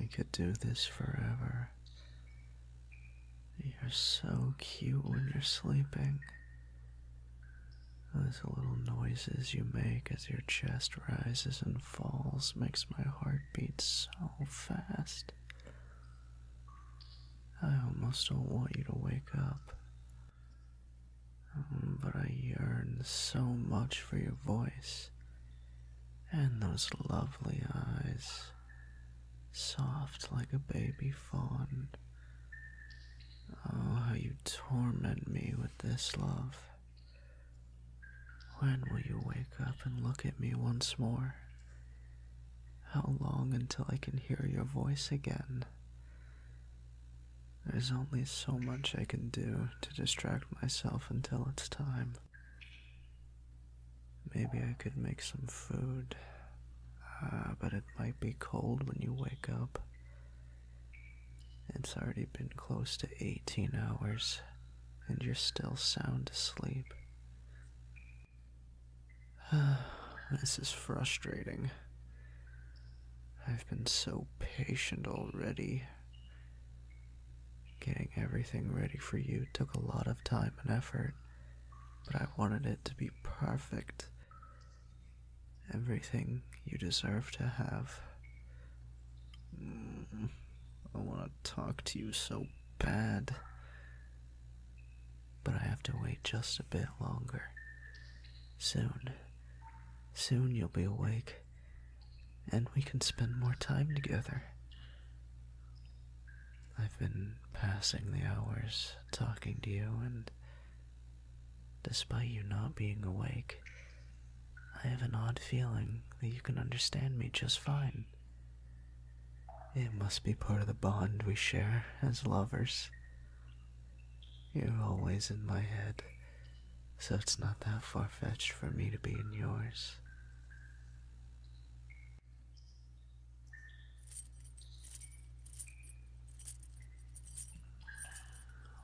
We could do this forever. You're so cute when you're sleeping. Those little noises you make as your chest rises and falls makes my heart beat so fast. I almost don't want you to wake up. But I yearn so much for your voice and those lovely eyes, soft like a baby fawn. Oh, how you torment me with this love. When will you wake up and look at me once more? How long until I can hear your voice again? There's only so much I can do to distract myself until it's time. Maybe I could make some food, but it might be cold when you wake up. It's already been close to 18 hours, and you're still sound asleep. This is frustrating. I've been so patient already. Getting everything ready for you took a lot of time and effort, but I wanted it to be perfect. Everything you deserve to have. I want to talk to you so bad, but I have to wait just a bit longer. Soon you'll be awake, and we can spend more time together. I've been passing the hours talking to you, and despite you not being awake, I have an odd feeling that you can understand me just fine. It must be part of the bond we share as lovers. You're always in my head, so it's not that far-fetched for me to be in yours.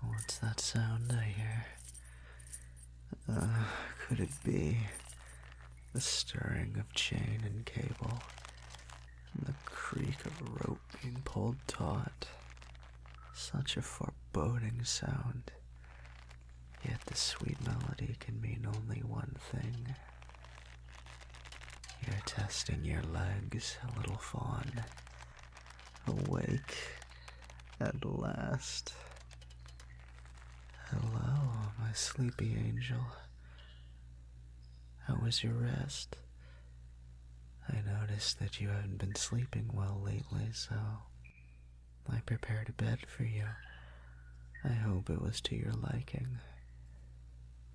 What's that sound I hear? Could it be the stirring of chain and cable, and the creak of rope being pulled taut? Such a foreboding sound, yet the sweet melody can mean only one thing. You're testing your legs, little fawn. Awake at last. Hello, my sleepy angel. How was your rest? I noticed that you haven't been sleeping well lately, so I prepared a bed for you. I hope it was to your liking.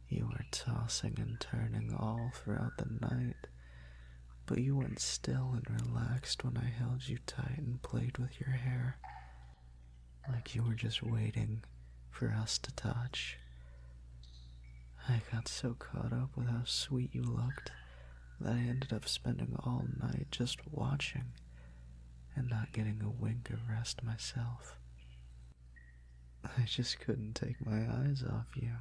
You were tossing and turning all throughout the night, but you went still and relaxed when I held you tight and played with your hair, like you were just waiting for us to touch. I got so caught up with how sweet you looked that I ended up spending all night just watching and not getting a wink of rest myself. I just couldn't take my eyes off you.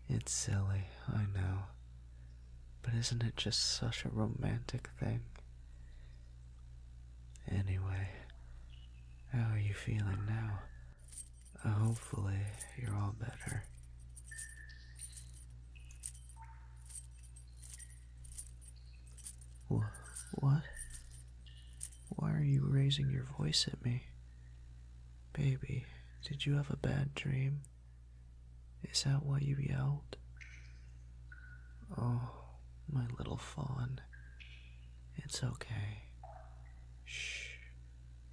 It's silly, I know, but isn't it just such a romantic thing? Anyway, how are you feeling now? Hopefully, you're all better. What? Why are you raising your voice at me? Baby, did you have a bad dream? Is that why you yelled? Oh, my little fawn. It's okay. Shh.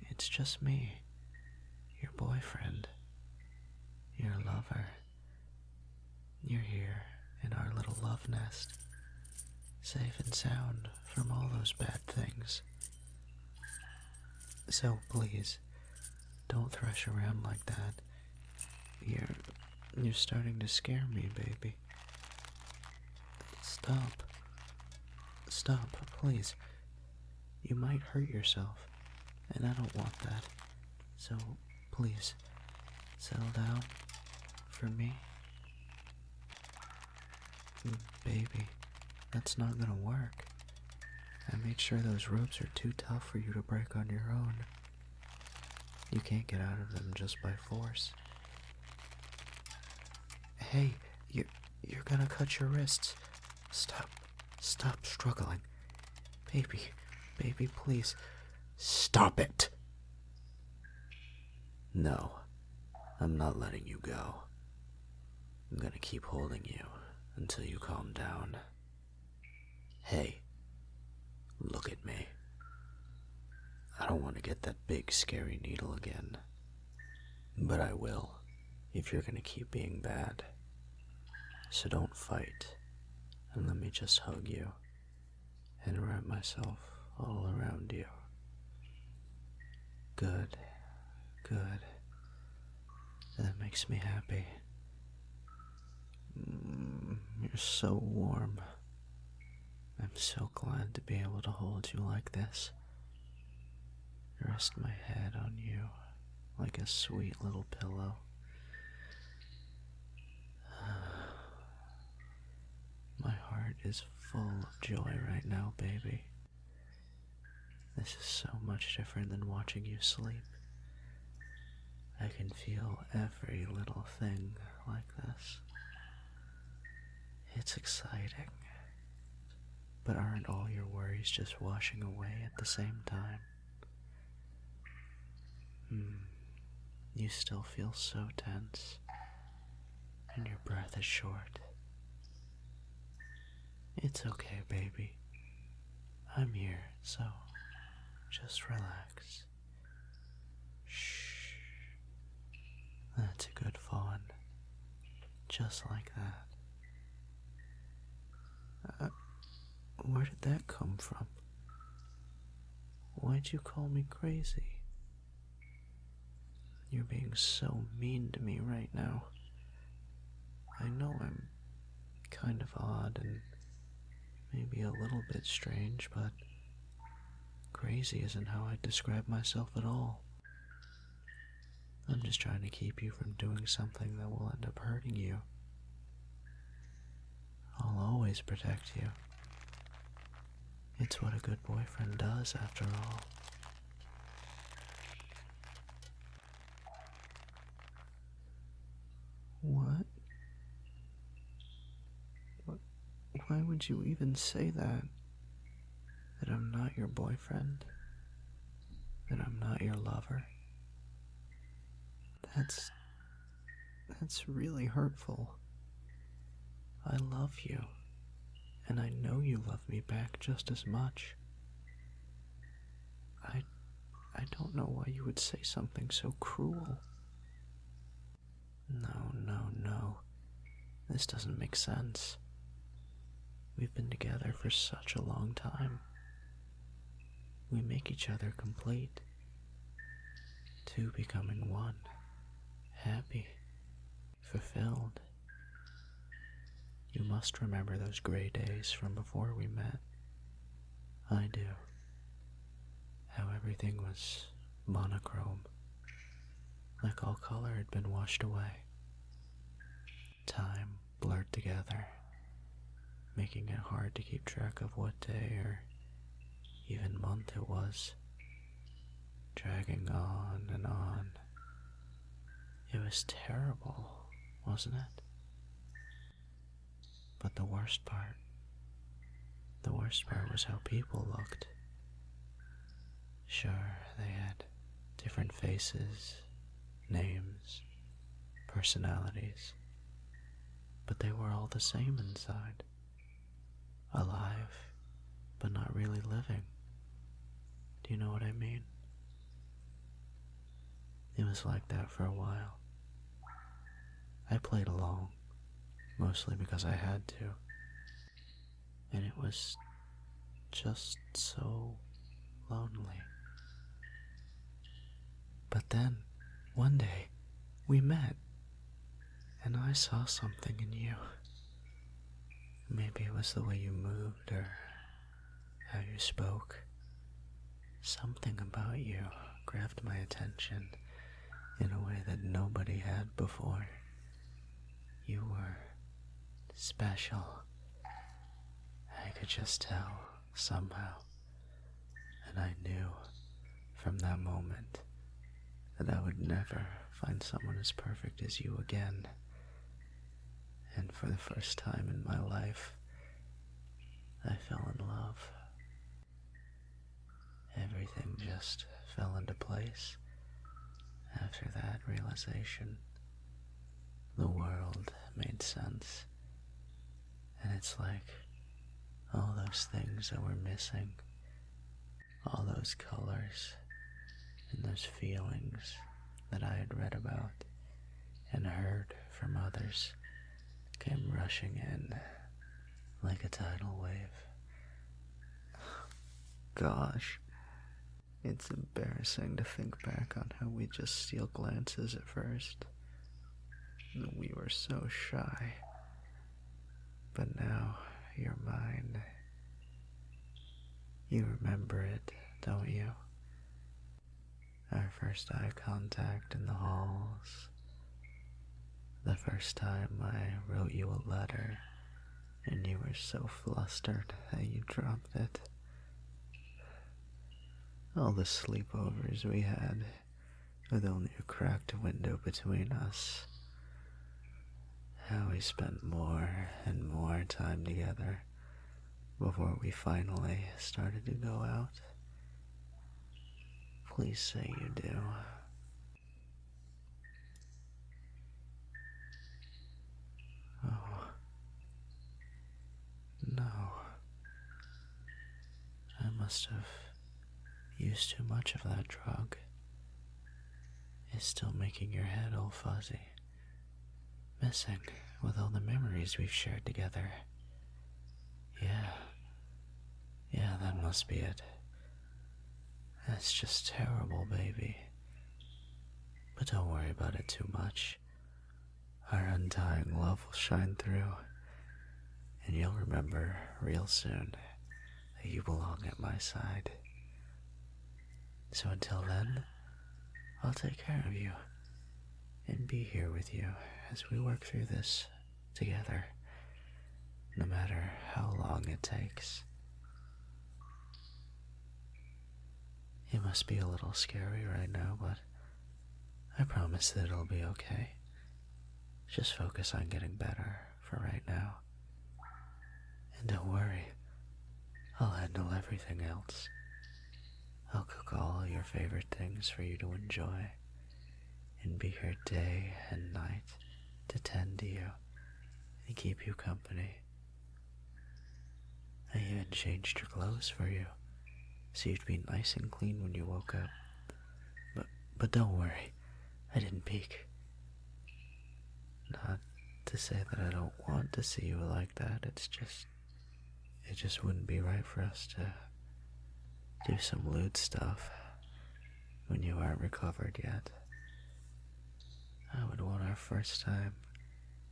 It's just me, your boyfriend, your lover. You're here in our little love nest, safe and sound from all those bad things. So please, don't thresh around like that. You're starting to scare me, baby. Stop, please. You might hurt yourself, and I don't want that. So, please, settle down for me. Baby, that's not gonna work. I made sure those ropes are too tough for you to break on your own. You can't get out of them just by force. Hey, you're gonna cut your wrists. Stop struggling. Baby, please. Stop it! No, I'm not letting you go. I'm gonna keep holding you until you calm down. Hey, look at me. I don't want to get that big scary needle again. But I will, if you're gonna keep being bad. So don't fight, and let me just hug you and wrap myself all around you. Good. That makes me happy. You're so warm. I'm so glad to be able to hold you like this. Rest my head on you like a sweet little pillow. My heart is full of joy right now, baby. This is so much different than watching you sleep. I can feel every little thing like this. It's exciting. But aren't all your worries just washing away at the same time? You still feel so tense, and your breath is short. It's okay, baby. I'm here, so just relax. Shh. That's a good fawn. Just like that. Where did that come from? Why'd you call me crazy? You're being so mean to me right now. I know I'm kind of odd and maybe a little bit strange, but crazy isn't how I describe myself at all. I'm just trying to keep you from doing something that will end up hurting you. I'll always protect you. It's what a good boyfriend does, after all. What? Why would you even say that? That I'm not your boyfriend? That I'm not your lover? That's really hurtful. I love you, and I know you love me back just as much. I don't know why you would say something so cruel. No. This doesn't make sense. We've been together for such a long time. We make each other complete. Two becoming one. Happy. Fulfilled. You must remember those gray days from before we met. I do. How everything was monochrome. Like all color had been washed away. Time blurred together, making it hard to keep track of what day or even month it was. Dragging on and on. It was terrible, wasn't it? But the worst part was how people looked. Sure, they had different faces, names, personalities, but they were all the same inside. Alive, but not really living. Do you know what I mean? It was like that for a while. I played along, mostly because I had to. And it was just so lonely. But then, one day, we met, and I saw something in you. Maybe it was the way you moved or how you spoke. Something about you grabbed my attention in a way that nobody had before. You were special. I could just tell, somehow. And I knew from that moment that I would never find someone as perfect as you again. And for the first time in my life, I fell in love. Everything just fell into place after that realization. The world made sense. And it's like all those things that were missing, all those colors and those feelings that I had read about and heard from others came rushing in like a tidal wave. Gosh, it's embarrassing to think back on how we just steal glances at first. We were so shy. But now you're mine. You remember it, don't you? Our first eye contact in the halls. The first time I wrote you a letter and you were so flustered that you dropped it. All the sleepovers we had with only a cracked window between us. How we spent more and more time together before we finally started to go out. Please say you do. Oh, no. I must have used too much of that drug. It's still making your head all fuzzy. Missing with all the memories we've shared together. Yeah, that must be it. That's just terrible, baby. But don't worry about it too much. Our undying love will shine through, and you'll remember real soon that you belong at my side. So until then, I'll take care of you and be here with you as we work through this together, no matter how long it takes. It must be a little scary right now, but I promise that it'll be okay. Just focus on getting better for right now. And don't worry, I'll handle everything else. I'll cook all your favorite things for you to enjoy and be here day and night to tend to you and keep you company. I even changed your clothes for you so you'd be nice and clean when you woke up. But don't worry, I didn't peek. Not to say that I don't want to see you like that, it just wouldn't be right for us to do some lewd stuff when you aren't recovered yet. I would want our first time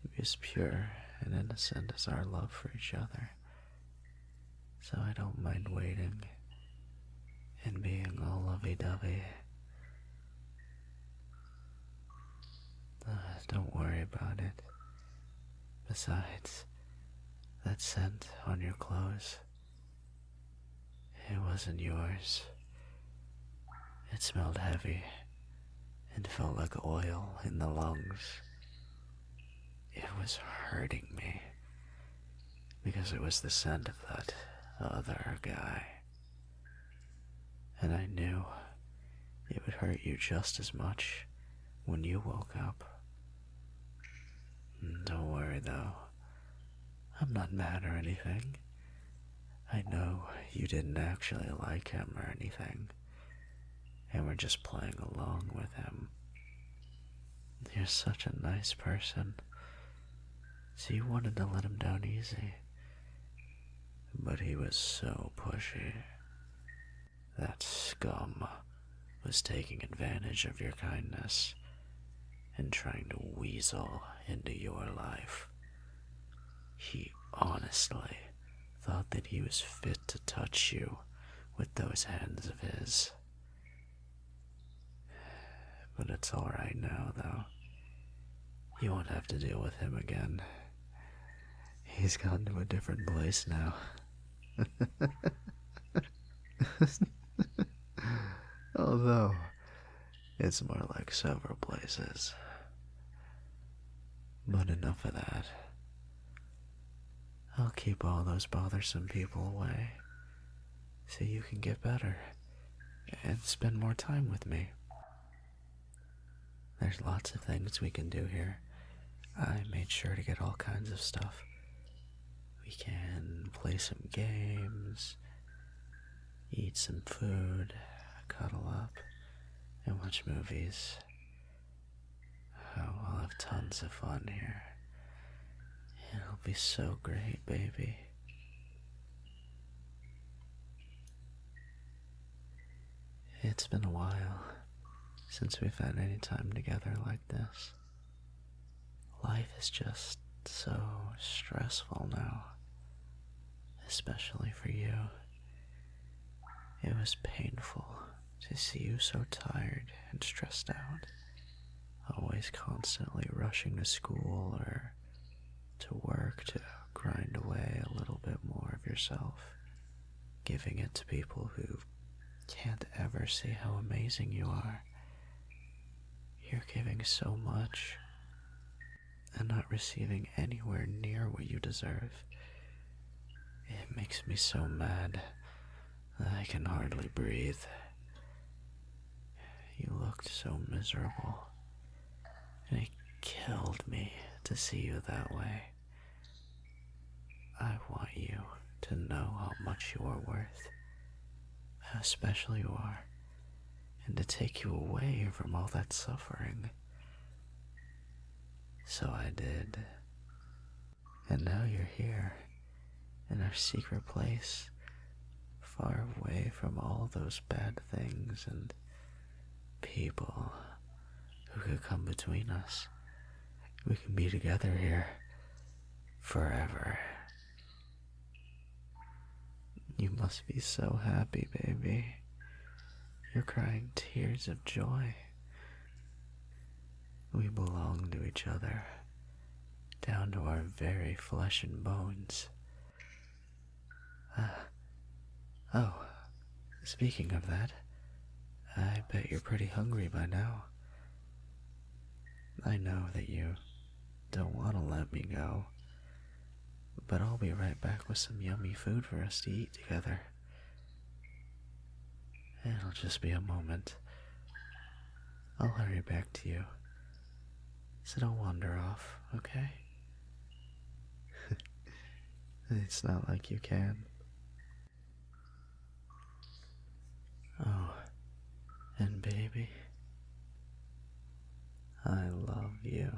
to be as pure and innocent as our love for each other. So I don't mind waiting and being all lovey-dovey. Don't worry about it. Besides, that scent on your clothes, it wasn't yours. It smelled heavy and felt like oil in the lungs. It was hurting me because it was the scent of that other guy. And I knew it would hurt you just as much when you woke up. Don't worry though, I'm not mad or anything. I know you didn't actually like him or anything, and we're just playing along with him. You're such a nice person, so you wanted to let him down easy. But he was so pushy. That scum was taking advantage of your kindness and trying to weasel into your life. He honestly thought that he was fit to touch you with those hands of his. But it's alright now, though. You won't have to deal with him again. He's gone to a different place now. Although, it's more like several places. But enough of that. I'll keep all those bothersome people away so you can get better and spend more time with me. There's lots of things we can do here. I made sure to get all kinds of stuff. We can play some games, eat some food, cuddle up, and watch movies. Oh, we'll have tons of fun here. It'll be so great, baby. It's been a while since we've had any time together like this. Life is just so stressful now, especially for you. It was painful to see you so tired and stressed out, always constantly rushing to school or to work to grind away a little bit more of yourself, giving it to people who can't ever see how amazing you are. You're giving so much and not receiving anywhere near what you deserve. It makes me so mad that I can hardly breathe. You looked so miserable, and it killed me to see you that way. I want you to know how much you are worth, how special you are, and to take you away from all that suffering. So I did. And now you're here, in our secret place, far away from all those bad things and people who could come between us. We can be together here forever. You must be so happy, baby. You're crying tears of joy. We belong to each other, down to our very flesh and bones. Oh, speaking of that, I bet you're pretty hungry by now. I know that you don't want to let me go, but I'll be right back with some yummy food for us to eat together. It'll just be a moment. I'll hurry back to you, so don't wander off, okay? It's not like you can. Oh, and baby, I love you.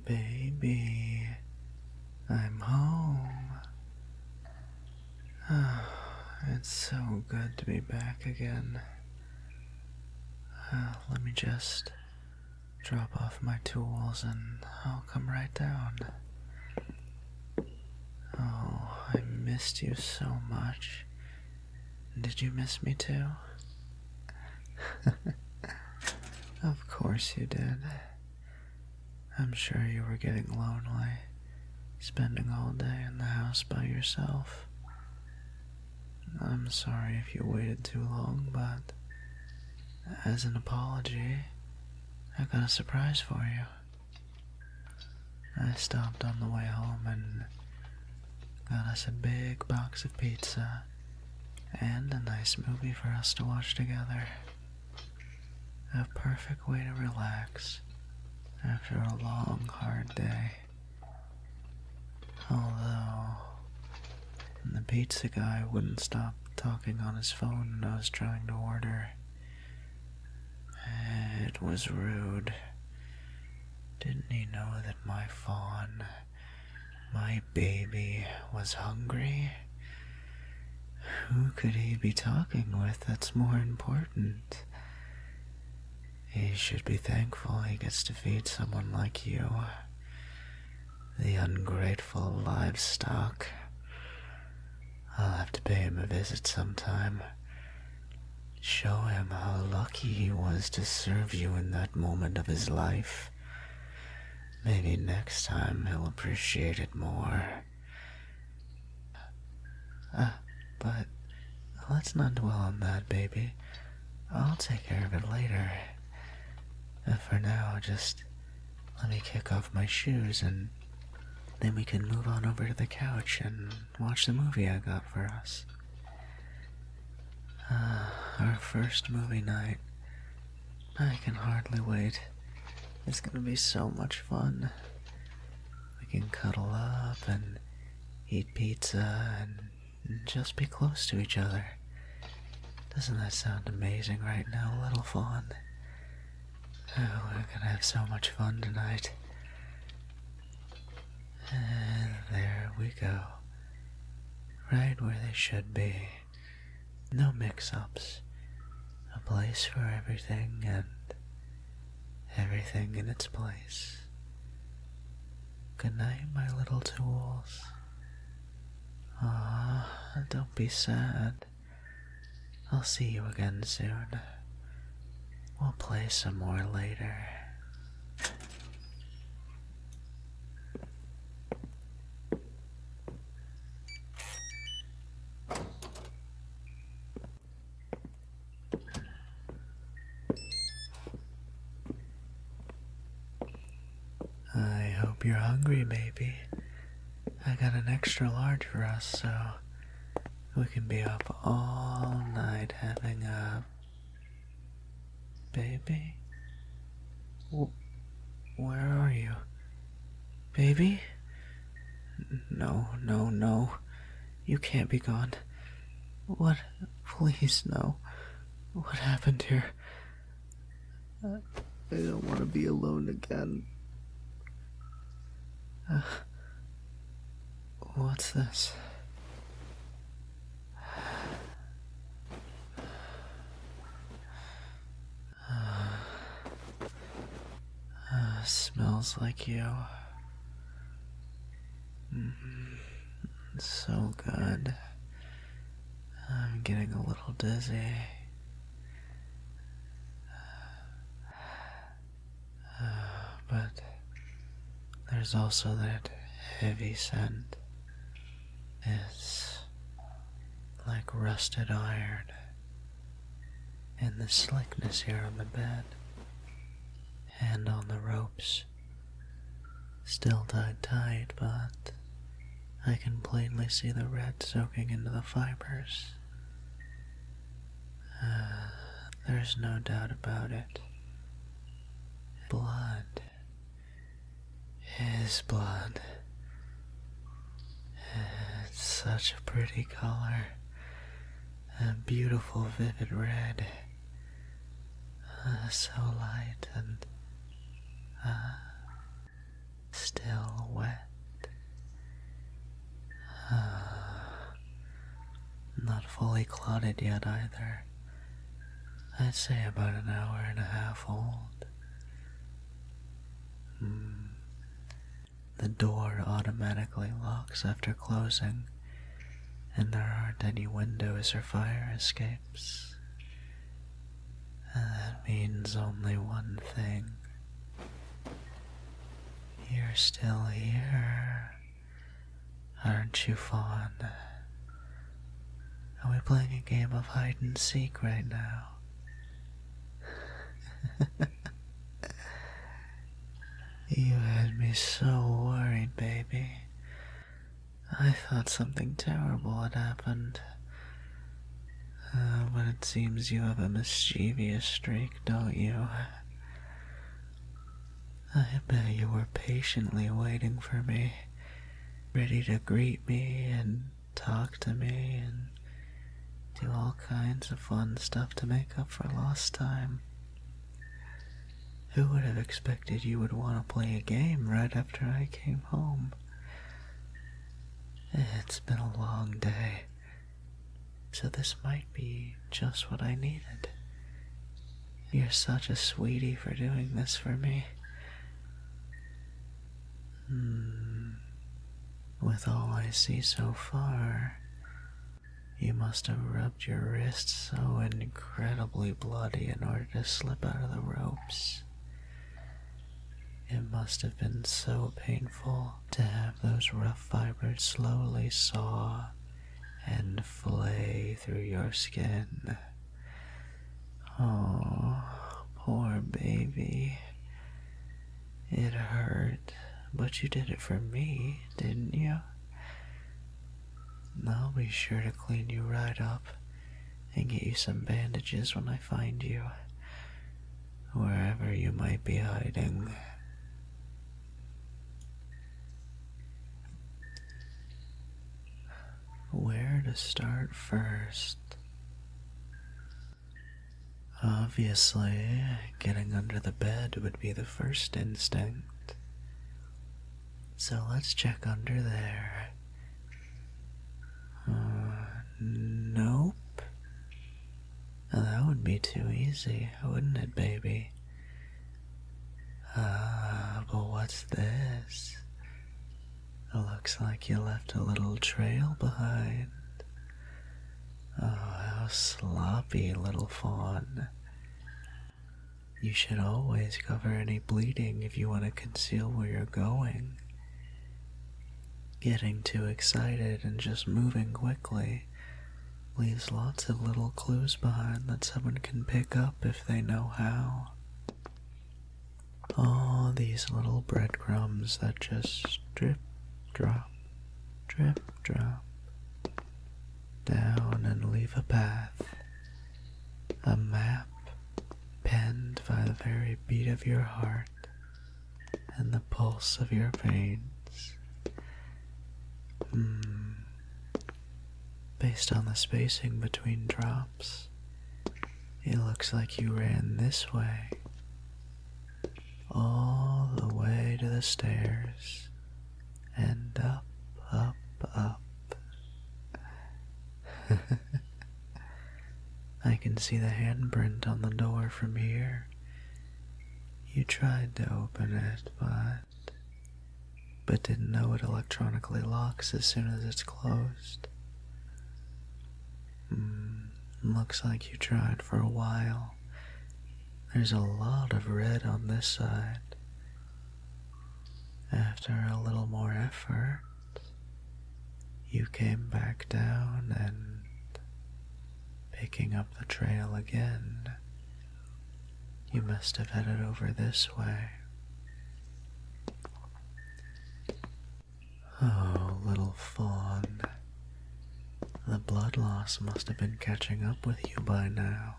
Baby, I'm home. Oh, it's so good to be back again. Let me just drop off my tools and I'll come right down. Oh, I missed you so much. Did you miss me too? Of course you did. I'm sure you were getting lonely, spending all day in the house by yourself. I'm sorry if you waited too long, but as an apology, I got a surprise for you. I stopped on the way home and got us a big box of pizza and a nice movie for us to watch together. A perfect way to relax after a long, hard day. Although, the pizza guy wouldn't stop talking on his phone when I was trying to order. It was rude. Didn't he know that my fawn, my baby, was hungry? Who could he be talking with that's more important? He should be thankful he gets to feed someone like you. The ungrateful livestock. I'll have to pay him a visit sometime. Show him how lucky he was to serve you in that moment of his life. Maybe next time he'll appreciate it more. But let's not dwell on that, baby. I'll take care of it later. For now, just let me kick off my shoes and then we can move on over to the couch and watch the movie I got for us. Our first movie night. I can hardly wait. It's gonna be so much fun. We can cuddle up and eat pizza and just be close to each other. Doesn't that sound amazing right now, little fawn? Oh, we're gonna have so much fun tonight. And there we go. Right where they should be. No mix-ups. A place for everything and everything in its place. Good night, my little tools. Don't be sad. I'll see you again soon. We'll play some more later. I hope you're hungry, baby. I got an extra large for us, so we can be up all night having a... Baby? Where are you? Baby? No. You can't be gone. What? Please, no. What happened here? I don't want to be alone again. What's this? Smells like you. So good. I'm getting a little dizzy. But there's also that heavy scent. It's like rusted iron. And the slickness here on the bed. And on the ropes. Still tied tight, but I can plainly see the red soaking into the fibers. There's no doubt about it. Blood. His blood. It's such a pretty color. A beautiful vivid red. So light and still wet. Not fully clotted yet either. I'd say about an hour and a half old. The door automatically locks after closing, and there aren't any windows or fire escapes. And that means only one thing. You're still here, aren't you, Fawn? Are we playing a game of hide and seek right now? You had me so worried, baby. I thought something terrible had happened. But it seems you have a mischievous streak, don't you? I bet you were patiently waiting for me, ready to greet me and talk to me and do all kinds of fun stuff to make up for lost time. Who would have expected you would want to play a game right after I came home? It's been a long day, so this might be just what I needed. You're such a sweetie for doing this for me. With all I see so far, You must have rubbed your wrists so incredibly bloody in order to slip out of the ropes. It must have been so painful to have those rough fibers slowly saw and flay through your skin. Oh, poor baby. It hurt, but you did it for me, didn't you? I'll be sure to clean you right up and get you some bandages when I find you, wherever you might be hiding. Where to start first? Obviously, getting under the bed would be the first instinct. So let's check under there. Nope. That would be too easy, wouldn't it, baby? But what's this? It looks like you left a little trail behind. Oh, how sloppy, little fawn. You should always cover any bleeding if you want to conceal where you're going. Getting too excited and just moving quickly leaves lots of little clues behind that someone can pick up if they know how. All these little breadcrumbs that just drip, drop, down and leave a path. A map penned by the very beat of your heart and the pulse of your veins. Based on the spacing between drops, it looks like you ran this way, all the way to the stairs, and up. I can see the handprint on the door from here. You tried to open it, but didn't know it electronically locks as soon as it's closed. Looks like you tried for a while. There's a lot of red on this side. After a little more effort, you came back down and, picking up the trail again, you must have headed over this way. Oh, little fawn. The blood loss must have been catching up with you by now.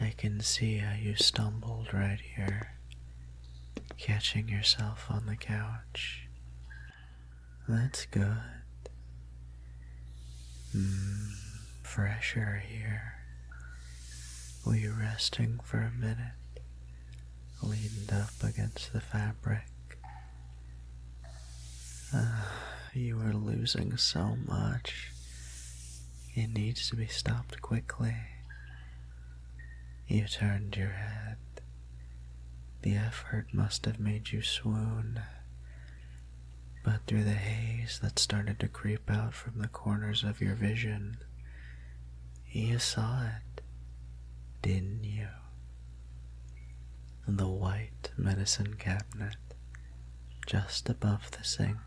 I can see how you stumbled right here, catching yourself on the couch. That's good. Fresher here. Were you resting for a minute, leaned up against the fabric? You were losing so much. It needs to be stopped quickly. You turned your head. The effort must have made you swoon. But through the haze that started to creep out from the corners of your vision, you saw it, didn't you? The white medicine cabinet just above the sink.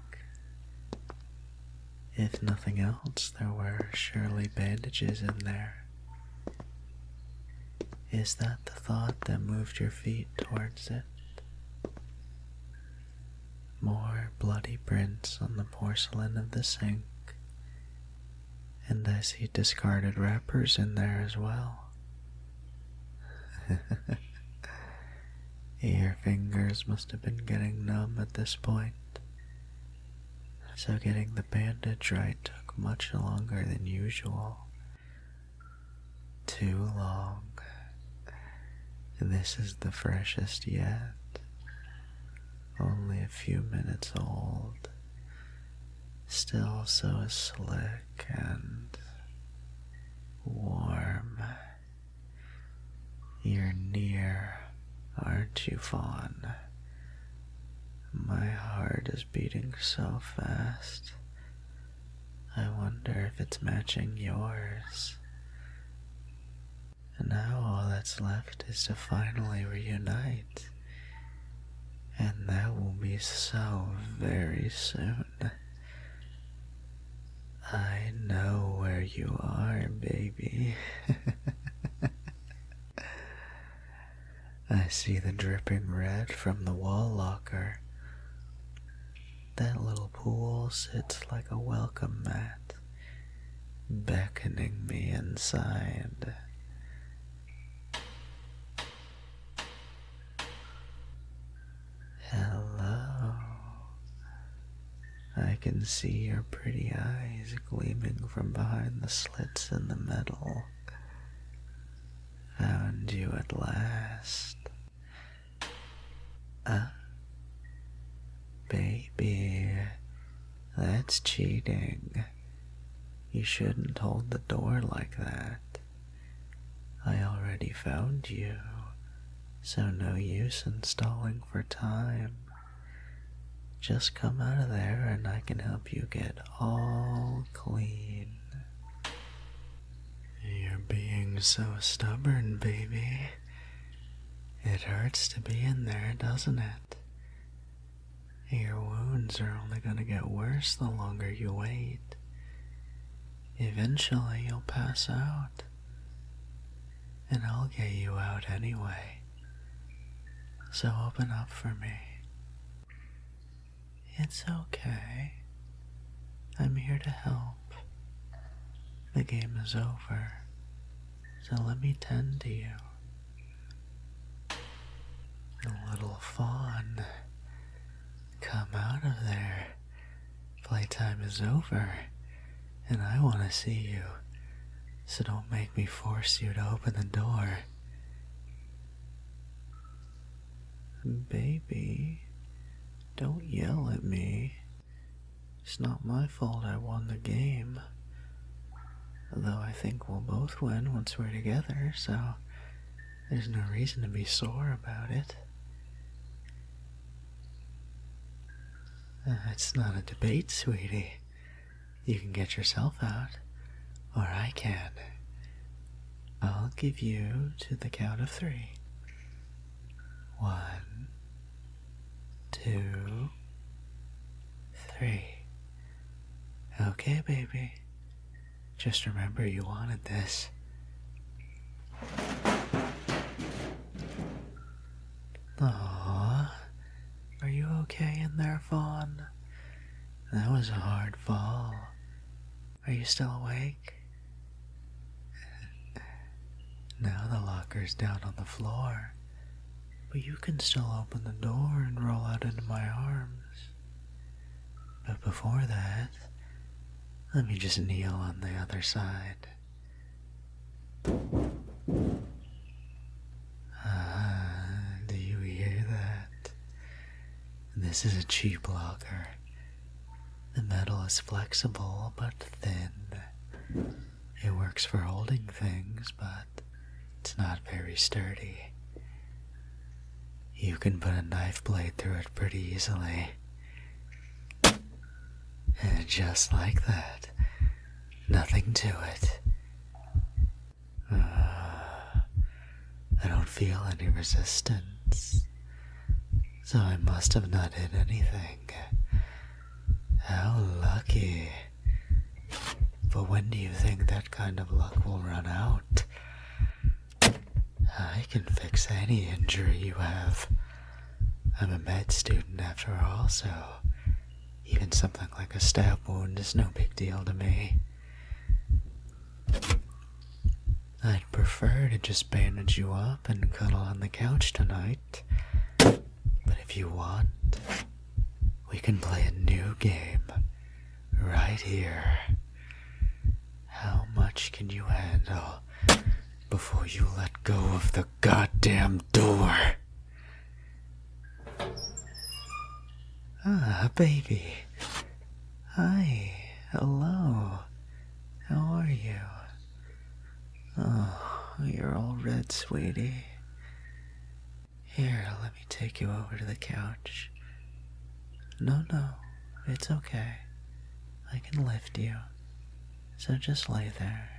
If nothing else, there were surely bandages in there. Is that the thought that moved your feet towards it? More bloody prints on the porcelain of the sink, and I see discarded wrappers in there as well. Your fingers must have been getting numb at this point, so getting the bandage right took much longer than usual. Too long. This is the freshest yet. Only a few minutes old. Still so slick and warm. You're near, aren't you, Fawn? My heart is beating so fast. I wonder if it's matching yours. And now all that's left is to finally reunite. And that will be so very soon. I know where you are, baby. I see the dripping red from the wall locker. That little pool sits like a welcome mat, beckoning me inside. Hello. I can see your pretty eyes gleaming from behind the slits in the metal. Found you at last. Baby, that's cheating. You shouldn't hold the door like that. I already found you, so no use in stalling for time. Just come out of there and I can help you get all clean. You're being so stubborn, baby. It hurts to be in there, doesn't it? Your wounds are only gonna get worse the longer you wait. Eventually you'll pass out. And I'll get you out anyway. So open up for me. It's okay. I'm here to help. The game is over, so let me tend to you. Little fawn, come out of there. Playtime is over, and I want to see you, so don't make me force you to open the door. Baby, don't yell at me. It's not my fault I won the game. Though I think we'll both win once we're together, so there's no reason to be sore about it. It's not a debate, sweetie. You can get yourself out, or I can. I'll give you to the count of 3. 1, 2, 3. Okay, baby. Just remember you wanted this. Aww. Are you okay in there, Fawn? That was a hard fall. Are you still awake? Now the locker's down on the floor, but you can still open the door and roll out into my arms. But before that, let me just kneel on the other side. Do you hear that? This is a cheap locker. The metal is flexible but thin. It works for holding things, but it's not very sturdy. You can put a knife blade through it pretty easily. And just like that. Nothing to it. I don't feel any resistance. So I must have not hit anything. How lucky. But when do you think that kind of luck will run out? I can fix any injury you have. I'm a med student after all, so even something like a stab wound is no big deal to me. I'd prefer to just bandage you up and cuddle on the couch tonight. But if you want, we can play a new game right here. How much can you handle before you let go of the goddamn door? Ah, baby. Hi. Hello. How are you? Oh, you're all red, sweetie. Here, let me take you over to the couch. No, it's okay. I can lift you. So just lay there.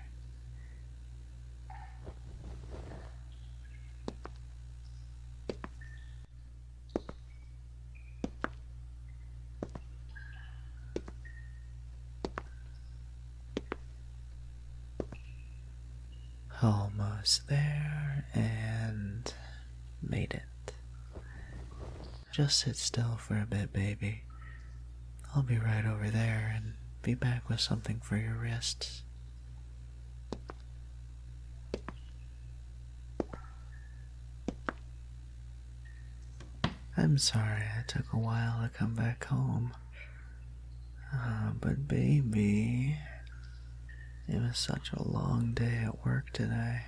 Almost there, and made it. Just sit still for a bit, baby. I'll be right over there and be back with something for your wrists. I'm sorry it took a while to come back home. But baby, it was such a long day at work today.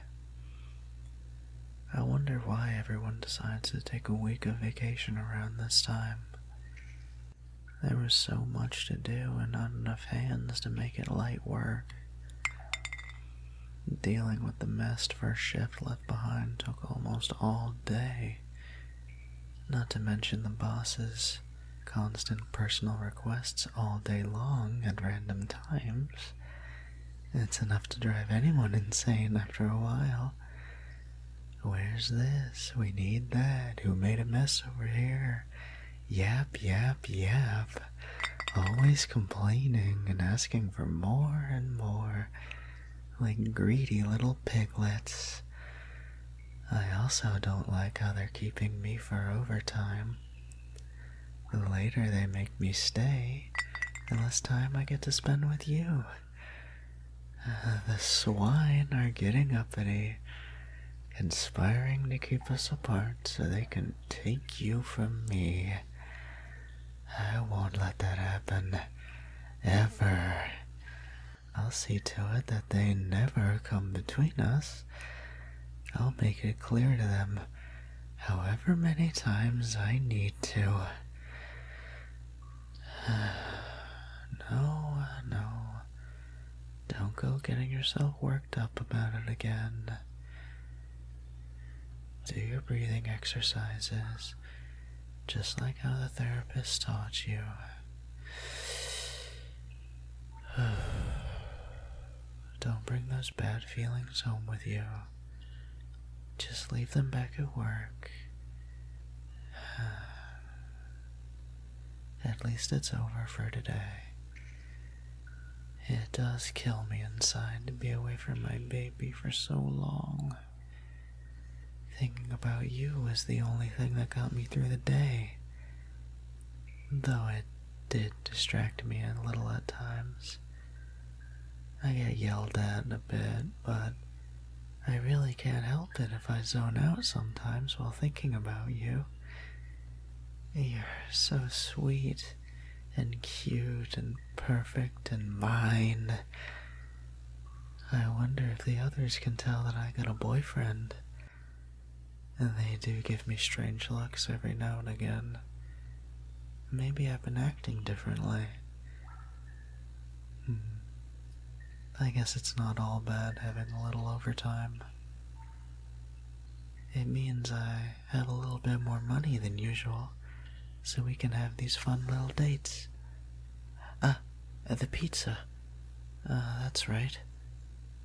I wonder why everyone decides to take a week of vacation around this time. There was so much to do and not enough hands to make it light work. Dealing with the messed first shift left behind took almost all day. Not to mention the boss's constant personal requests all day long at random times. It's enough to drive anyone insane after a while. Where's this? We need that. Who made a mess over here? Yap, yap, yap. Always complaining and asking for more and more, like greedy little piglets. I also don't like how they're keeping me for overtime. The later they make me stay, the less time I get to spend with you. The swine are getting uppity, conspiring to keep us apart so they can take you from me. I won't let that happen, ever. I'll see to it that they never come between us. I'll make it clear to them however many times I need to. No, no. Don't go getting yourself worked up about it again. Do your breathing exercises, just like how the therapist taught you. Don't bring those bad feelings home with you. Just leave them back at work. At least it's over for today. It does kill me inside to be away from my baby for so long. Thinking about you was the only thing that got me through the day. Though it did distract me a little at times. I get yelled at a bit, but I really can't help it if I zone out sometimes while thinking about you. You're so sweet and cute and perfect and mine. I wonder if the others can tell that I got a boyfriend. And they do give me strange looks every now and again. Maybe I've been acting differently. I guess it's not all bad having a little overtime. It means I have a little bit more money than usual, so we can have these fun little dates. The pizza. That's right.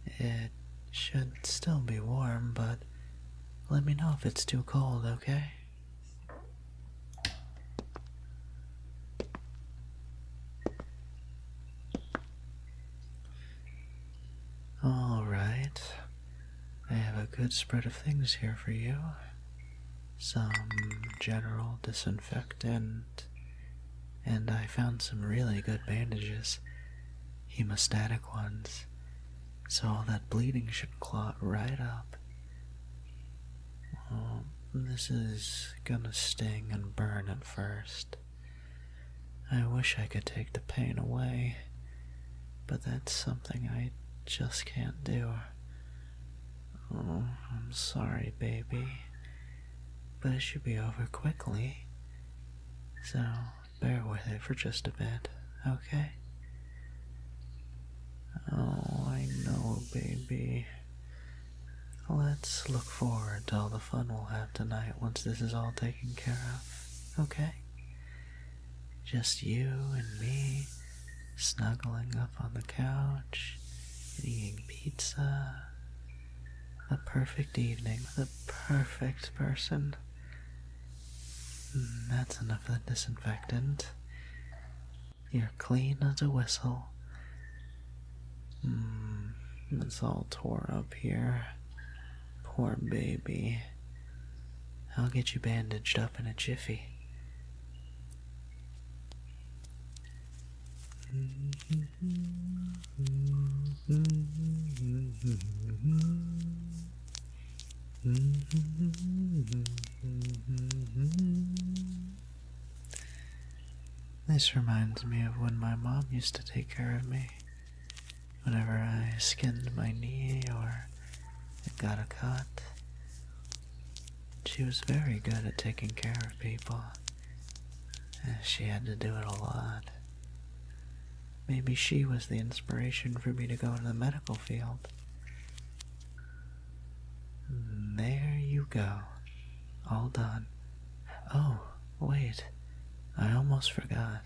It should still be warm, but let me know if it's too cold, okay? Alright. I have a good spread of things here for you. Some general disinfectant, and I found some really good bandages, hemostatic ones, so all that bleeding should clot right up. This is gonna sting and burn at first. I wish I could take the pain away, but that's something I just can't do. Oh, I'm sorry, baby, but it should be over quickly, so bear with it for just a bit, okay? Oh, I know, baby. Let's look forward to all the fun we'll have tonight once this is all taken care of, okay? Just you and me, snuggling up on the couch, and eating pizza. The perfect evening with the perfect person. That's enough of the disinfectant. You're clean as a whistle. It's all tore up here. Poor baby. I'll get you bandaged up in a jiffy. This reminds me of when my mom used to take care of me. Whenever I skinned my knee or it got a cut, she was very good at taking care of people. She had to do it a lot. Maybe she was the inspiration for me to go into the medical field. There you go. All done. Oh, wait. I almost forgot.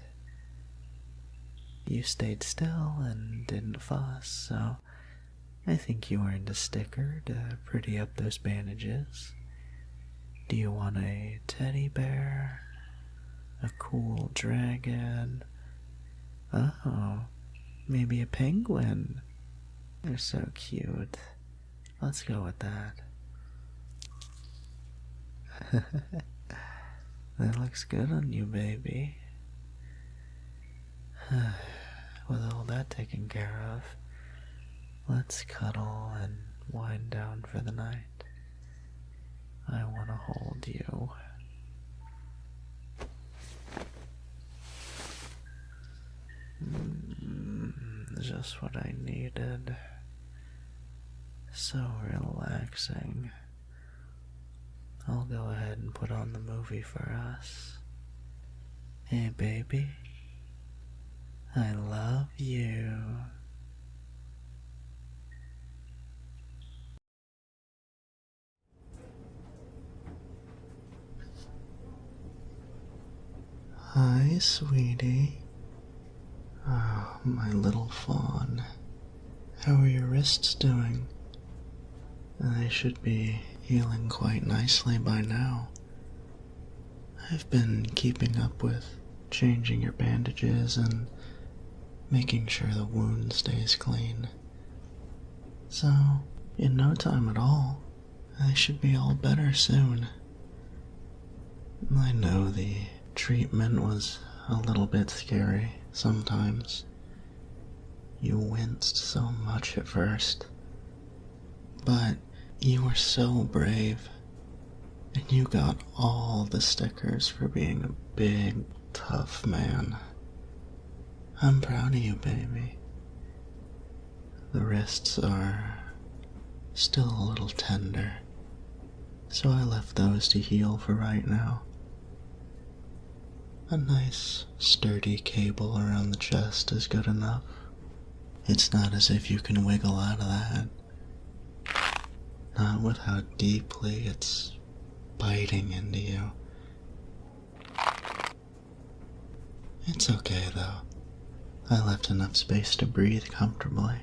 You stayed still and didn't fuss, so I think you earned a sticker to pretty up those bandages. Do you want a teddy bear? A cool dragon? Oh, maybe a penguin? They're so cute. Let's go with that. That looks good on you, baby. With all that taken care of, let's cuddle and wind down for the night. I want to hold you. Just what I needed. So relaxing. I'll go ahead and put on the movie for us. Hey, baby. I love you. Hi, sweetie. Oh, my little fawn. How are your wrists doing? They should be healing quite nicely by now. I've been keeping up with changing your bandages and making sure the wound stays clean. So, in no time at all, they should be all better soon. I know the treatment was a little bit scary sometimes. You winced so much at first, but you were so brave, and you got all the stickers for being a big, tough man. I'm proud of you, baby. The wrists are still a little tender, so I left those to heal for right now. A nice, sturdy cable around the chest is good enough. It's not as if you can wiggle out of that. Not with how deeply it's biting into you. It's okay, though. I left enough space to breathe comfortably.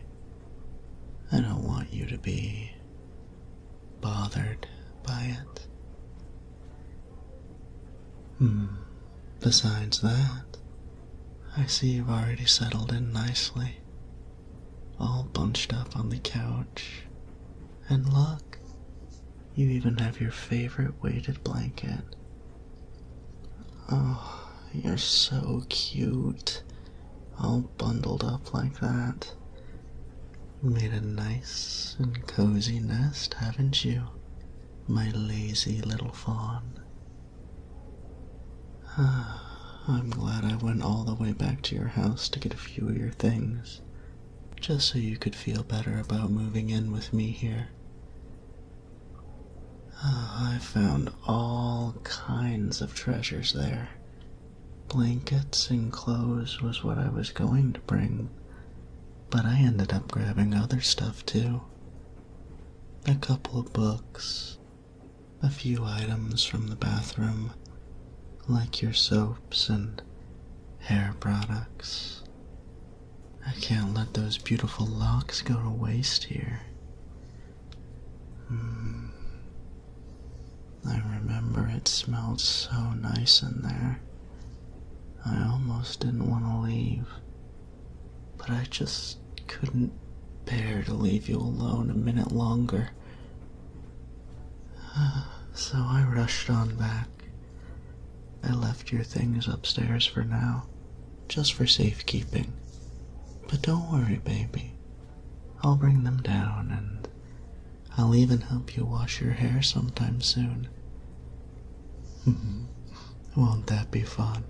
I don't want you to be bothered by it. Besides that, I see you've already settled in nicely, all bunched up on the couch. And look, you even have your favorite weighted blanket. Oh, you're so cute, all bundled up like that. You made a nice and cozy nest, haven't you, my lazy little fawn? I'm glad I went all the way back to your house to get a few of your things, just so you could feel better about moving in with me here. I found all kinds of treasures there. Blankets and clothes was what I was going to bring, but I ended up grabbing other stuff too. A couple of books, a few items from the bathroom, like your soaps and hair products, a can't let those beautiful locks go to waste here. I remember it smelled so nice in there. I almost didn't want to leave, but I just couldn't bear to leave you alone a minute longer. So I rushed on back. I left your things upstairs for now, just for safekeeping. But don't worry, baby. I'll bring them down, and I'll even help you wash your hair sometime soon. Won't that be fun?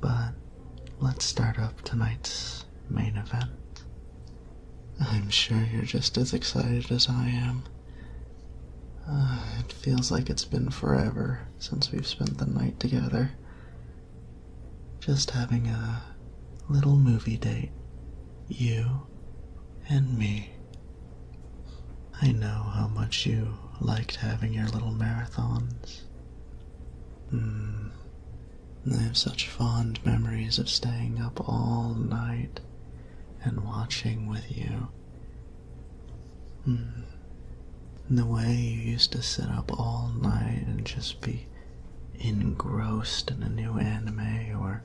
But let's start up tonight's main event. I'm sure you're just as excited as I am. It feels like it's been forever since we've spent the night together. Just having a little movie date. You and me. I know how much you liked having your little marathons. I have such fond memories of staying up all night and watching with you. The way you used to sit up all night and just be engrossed in a new anime or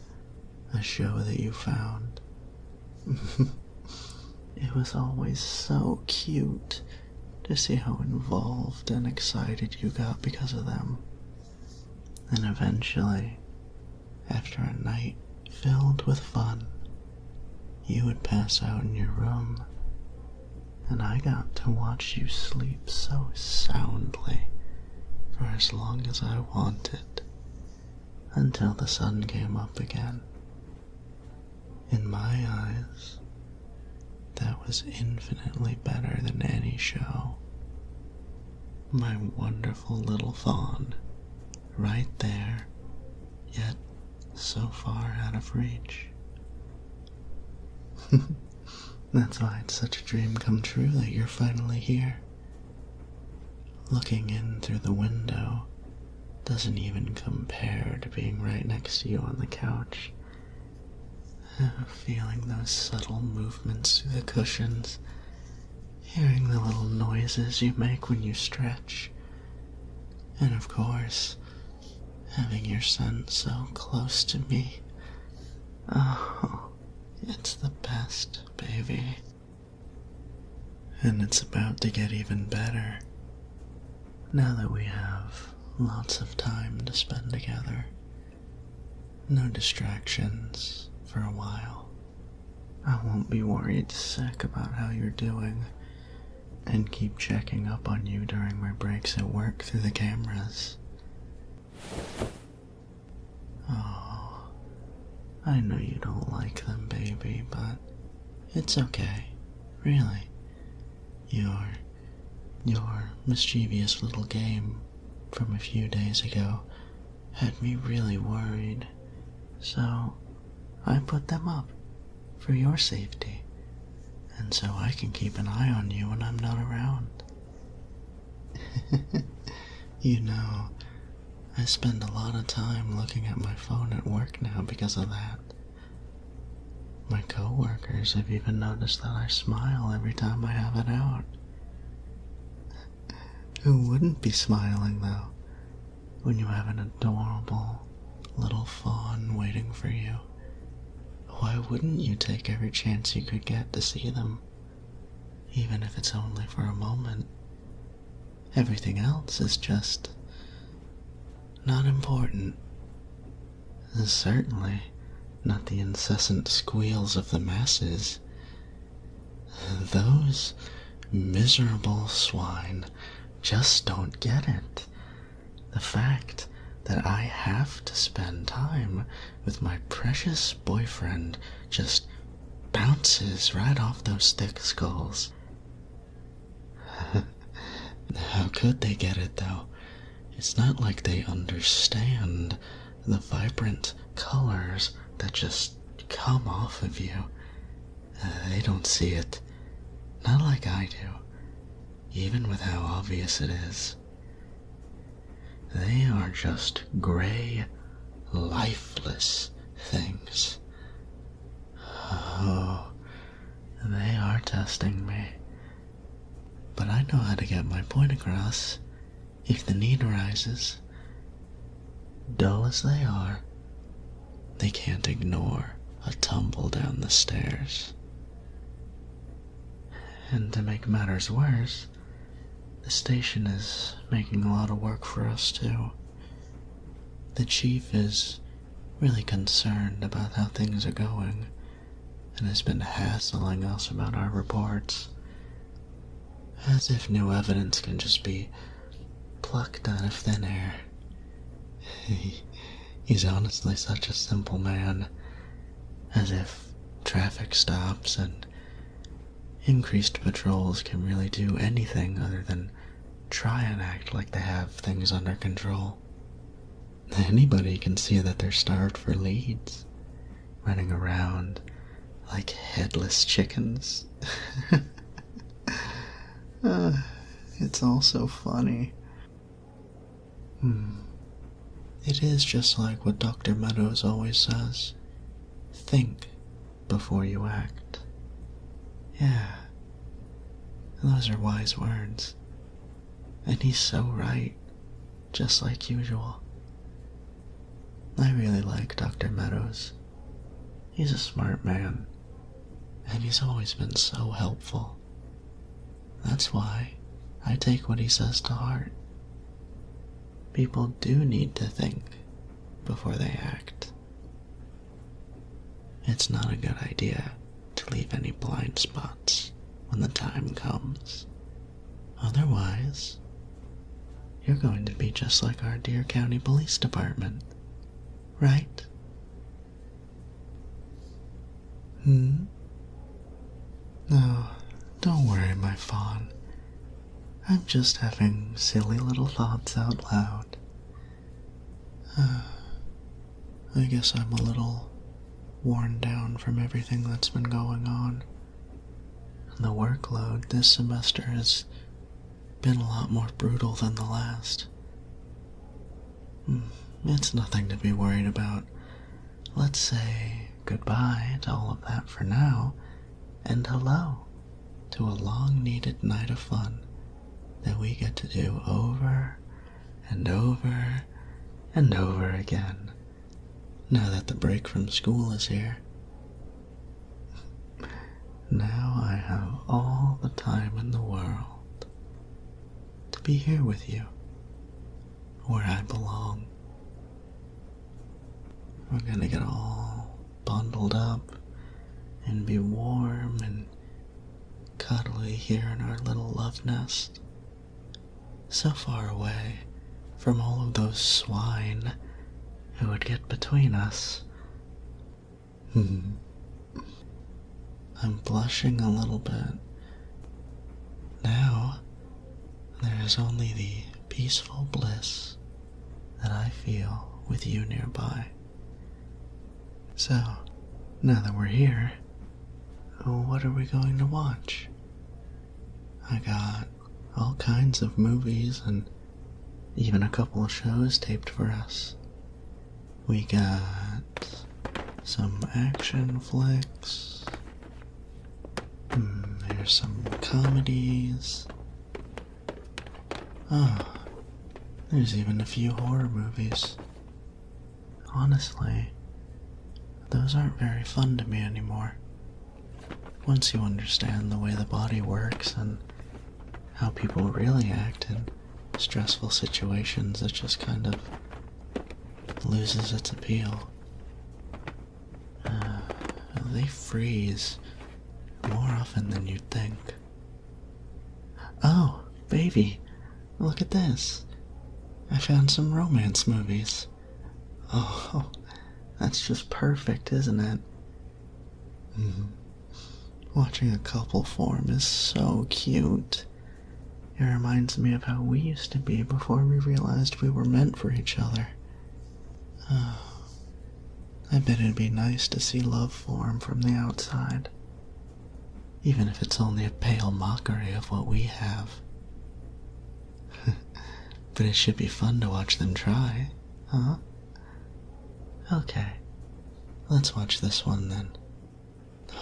a show that you found. It was always so cute to see how involved and excited you got because of them. And eventually, after a night filled with fun, you would pass out in your room, and I got to watch you sleep so soundly for as long as I wanted, until the sun came up again. In my eyes, that was infinitely better than any show. My wonderful little fawn, right there, yet so far out of reach. That's why it's such a dream come true that you're finally here. Looking in through the window doesn't even compare to being right next to you on the couch. Feeling those subtle movements through the cushions, hearing the little noises you make when you stretch, and of course, having your scent so close to me. Oh, it's the best, baby. And it's about to get even better, now that we have lots of time to spend together. No distractions for a while. I won't be worried sick about how you're doing, and keep checking up on you during my breaks at work through the cameras. Oh, I know you don't like them, baby, but it's okay, really. Your mischievous little game from a few days ago had me really worried, so I put them up for your safety, and so I can keep an eye on you when I'm not around. You know, I spend a lot of time looking at my phone at work now because of that. My coworkers have even noticed that I smile every time I have it out. Who wouldn't be smiling, though, when you have an adorable little fawn waiting for you? Why wouldn't you take every chance you could get to see them, even if it's only for a moment? Everything else is just not important. Certainly not the incessant squeals of the masses. Those miserable swine just don't get it. The fact that I have to spend time with my precious boyfriend just bounces right off those thick skulls. How could they get it, though? It's not like they understand the vibrant colors that just come off of you. They don't see it. Not like I do, even with how obvious it is. They are just gray, lifeless things. know how to get my point across if the need arises. Dull as they are, they can't ignore a tumble down the stairs. And to make matters worse, the station is making a lot of work for us too. The chief is really concerned about how things are going and has been hassling us about our reports, as if new evidence can just be plucked out of thin air. He's honestly such a simple man, as if traffic stops and increased patrols can really do anything other than try and act like they have things under control. Anybody can see that they're starved for leads, running around like headless chickens. It's all so funny. It is just like what Dr. Meadows always says. Think before you act. Yeah, those are wise words. And he's so right, just like usual. I really like Dr. Meadows. He's a smart man, and he's always been so helpful. That's why I take what he says to heart. People do need to think before they act. It's not a good idea to leave any blind spots when the time comes. Otherwise, you're going to be just like our dear county police department, right? No, don't worry, my fawn. I'm just having silly little thoughts out loud. I guess I'm a little worn down from everything that's been going on. The workload this semester has been a lot more brutal than the last. It's nothing to be worried about. Let's say goodbye to all of that for now, and hello to a long-needed night of fun that we get to do over and over and over again, now that the break from school is here. Now I have all the time in the world to be here with you, where I belong. We're gonna get all bundled up and be warm and cuddly here in our little love nest, so far away from all of those swine who would get between us. I'm blushing a little bit. Now, there is only the peaceful bliss that I feel with you nearby. So, now that we're here, what are we going to watch? I got all kinds of movies and even a couple of shows taped for us. We got some action flicks. There's some comedies. Oh, there's even a few horror movies. Honestly, those aren't very fun to me anymore. Once you understand the way the body works and how people really act in stressful situations, it just kind of loses its appeal. They freeze more often than you'd think. Oh, baby, look at this. I found some romance movies. Oh, that's just perfect, isn't it? Watching a couple form is so cute. It reminds me of how we used to be before we realized we were meant for each other. I bet it'd be nice to see love form from the outside, even if it's only a pale mockery of what we have. But it should be fun to watch them try, huh? Okay, let's watch this one then.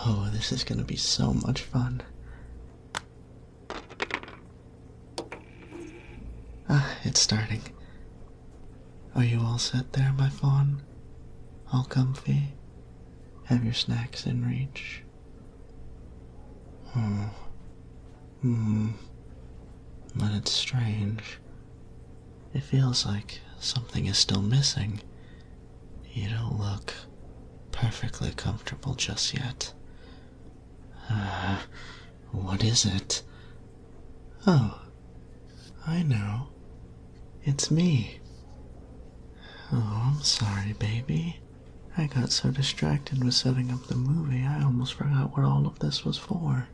Oh, this is gonna be so much fun. it's starting. Are you all set there, my fawn? All comfy? Have your snacks in reach? Oh. But it's strange. It feels like something is still missing. You don't look perfectly comfortable just yet. What is it? Oh, I know. It's me. Oh, I'm sorry, baby. I got so distracted with setting up the movie, I almost forgot what all of this was for.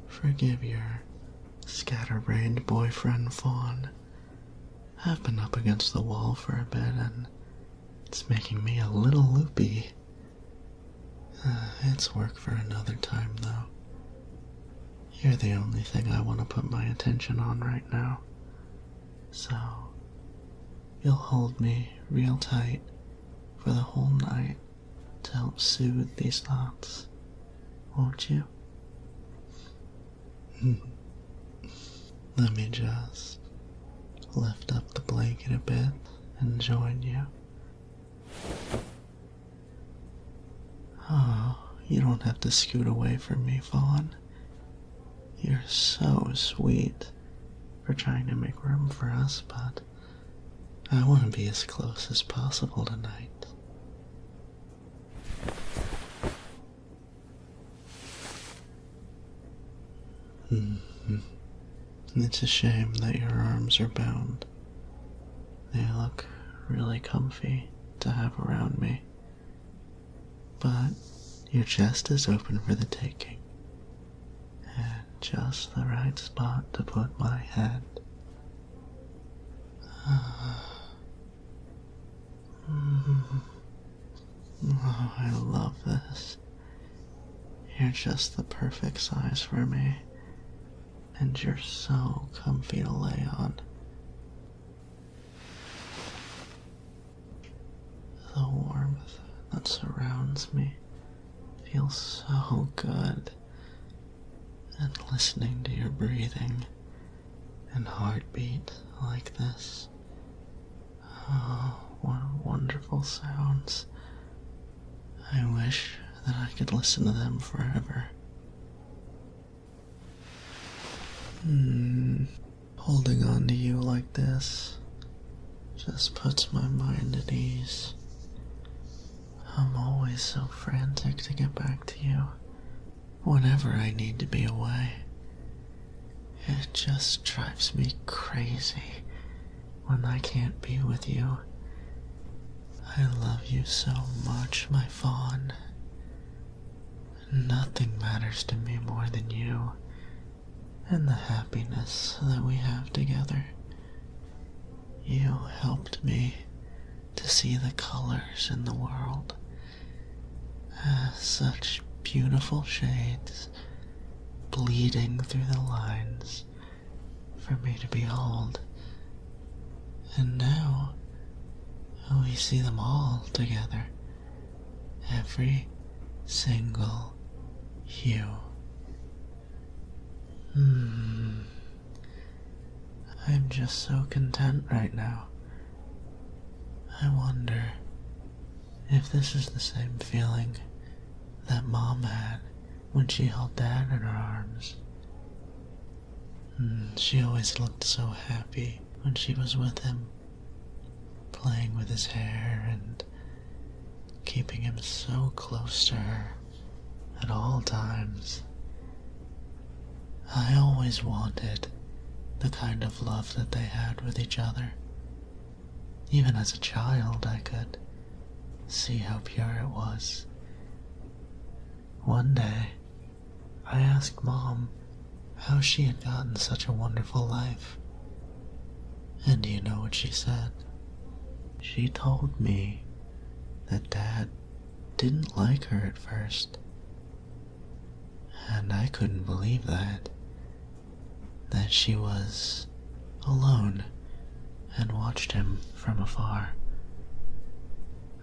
Forgive your scatterbrained boyfriend, Fawn. I've been up against the wall for a bit, and it's making me a little loopy. It's work for another time, though. You're the only thing I want to put my attention on right now. So, you'll hold me real tight for the whole night to help soothe these thoughts, won't you? Let me just lift up the blanket a bit and join you. Oh, you don't have to scoot away from me, Fawn. You're so sweet for trying to make room for us, but I want to be as close as possible tonight. It's a shame that your arms are bound. They look really comfy to have around me. But your chest is open for the taking. And just the right spot to put my head. Oh, I love this. You're just the perfect size for me. And you're so comfy to lay on. The warmth that surrounds me feels so good. And listening to your breathing and heartbeat like this. Oh, what wonderful sounds. I wish that I could listen to them forever. Holding on to you like this just puts my mind at ease. I'm always so frantic to get back to you whenever I need to be away. It just drives me crazy when I can't be with you. I love you so much, my fawn. Nothing matters to me more than you and the happiness that we have together. You helped me to see the colors in the world. Such beautiful shades bleeding through the lines for me to behold. And now we see them all together. Every single hue. I'm just so content right now. I wonder if this is the same feeling that Mom had when she held Dad in her arms. She always looked so happy when she was with him, playing with his hair and keeping him so close to her at all times. I always wanted the kind of love that they had with each other. Even as a child, I could see how pure it was. One day, I asked Mom how she had gotten such a wonderful life. And do you know what she said? She told me that Dad didn't like her at first. And I couldn't believe that she was alone and watched him from afar.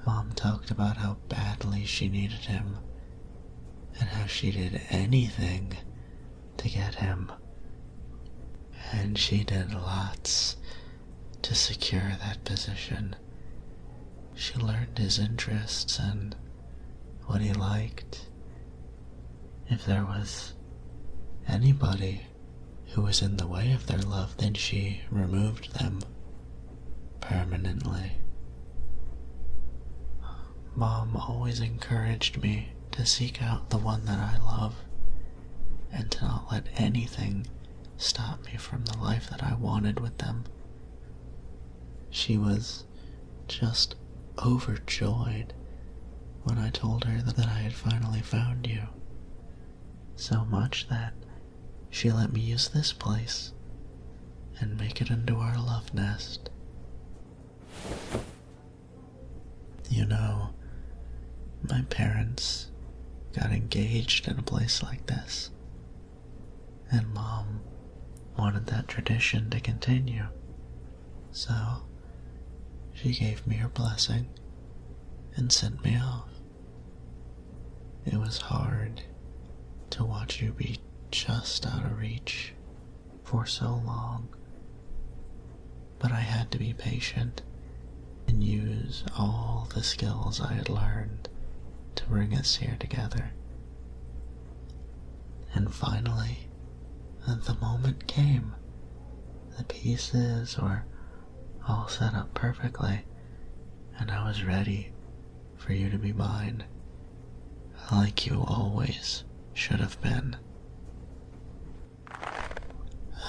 Mom talked about how badly she needed him and how she did anything to get him. and she did lots to secure that position. She learned his interests and what he liked. If there was anybody who was in the way of their love, then she removed them permanently. Mom always encouraged me to seek out the one that I love and to not let anything stop me from the life that I wanted with them. She was just overjoyed when I told her that I had finally found you. So much that she let me use this place and make it into our love nest. You know, my parents got engaged in a place like this, and Mom wanted that tradition to continue. So, she gave me her blessing and sent me off. It was hard to watch you be just out of reach for so long, but I had to be patient and use all the skills I had learned to bring us here together. And finally, the moment came. The pieces were all set up perfectly, and I was ready for you to be mine, like you always should have been.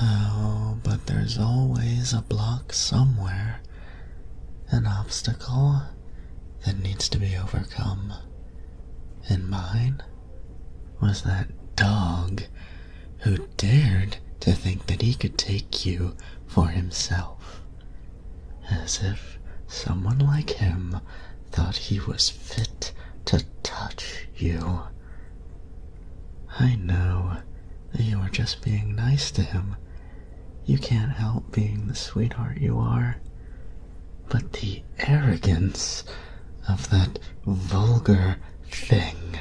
Oh, but there's always a block somewhere, an obstacle that needs to be overcome. And mine was that dog who dared to think that he could take you for himself, as if someone like him thought he was fit to touch you. I know that you were just being nice to him. You can't help being the sweetheart you are. But the arrogance of that vulgar thing.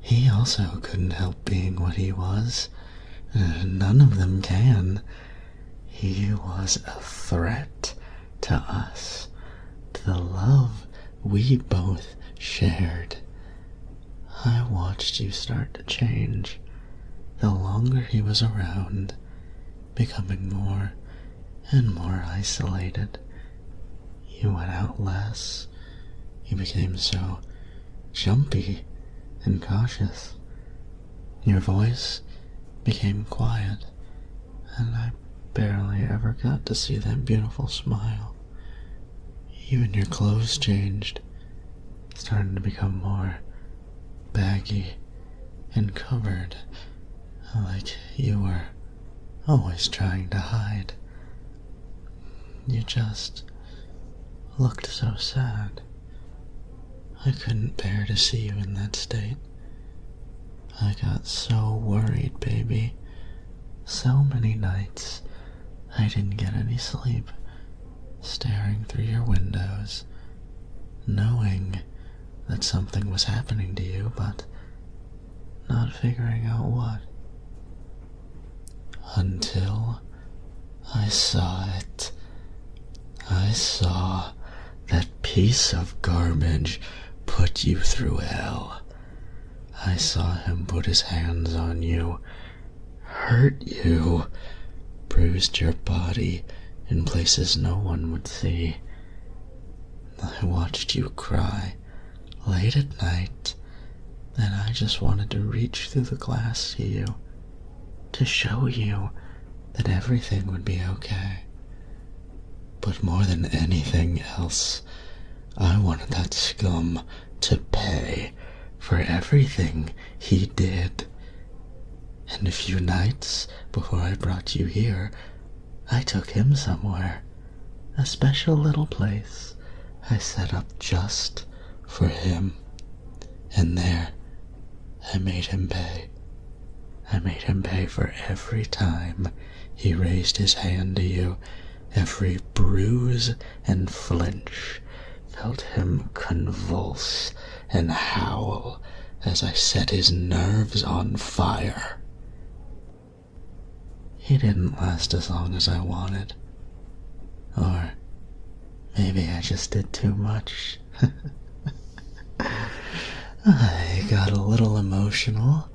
He also couldn't help being what he was. None of them can. He was a threat to us, to the love we both shared. I watched you start to change the longer he was around, becoming more and more isolated. You went out less. You became so jumpy and cautious. Your voice became quiet, and I barely ever got to see that beautiful smile. Even your clothes changed, starting to become more baggy and covered, like you were always trying to hide. You just looked so sad. I couldn't bear to see you in that state. I got so worried, baby. So many nights I didn't get any sleep, staring through your windows, knowing that something was happening to you, but not figuring out what. Until I saw it. I saw that piece of garbage put you through hell. I saw him put his hands on you, hurt you, bruised your body in places no one would see. I watched you cry late at night, and I just wanted to reach through the glass to you, to show you that everything would be okay. But more than anything else, I wanted that scum to pay for everything he did. And a few nights before I brought you here, I took him somewhere, a special little place I set up just for him. And there, I made him pay. I made him pay for every time he raised his hand to you, every bruise and flinch. Felt him convulse and howl as I set his nerves on fire. he didn't last as long as I wanted. Or maybe I just did too much. I got a little emotional,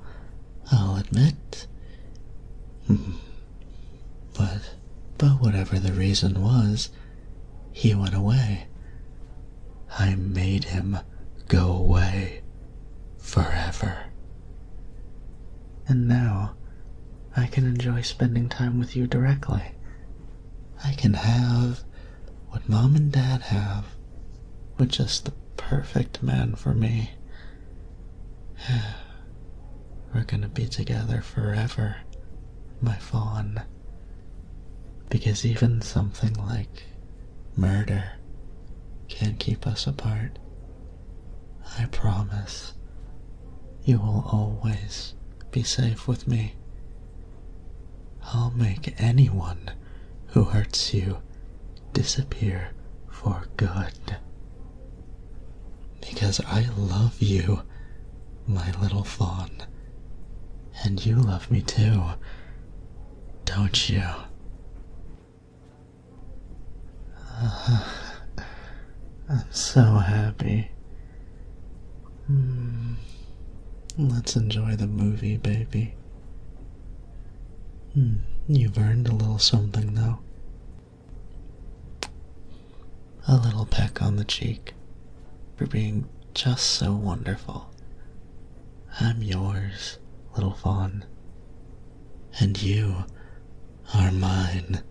I'll admit. But whatever the reason was, he went away. I made him go away forever. And now I can enjoy spending time with you directly. I can have what Mom and Dad have with just the perfect man for me. We're gonna be together forever, my fawn. Because even something like murder can't keep us apart. I promise you will always be safe with me. I'll make anyone who hurts you disappear for good. Because I love you, my little fawn. And you love me too, don't you? I'm so happy. Let's enjoy the movie, baby. You've earned a little something, though. A little peck on the cheek for being just so wonderful. I'm yours, little fawn. And you are mine.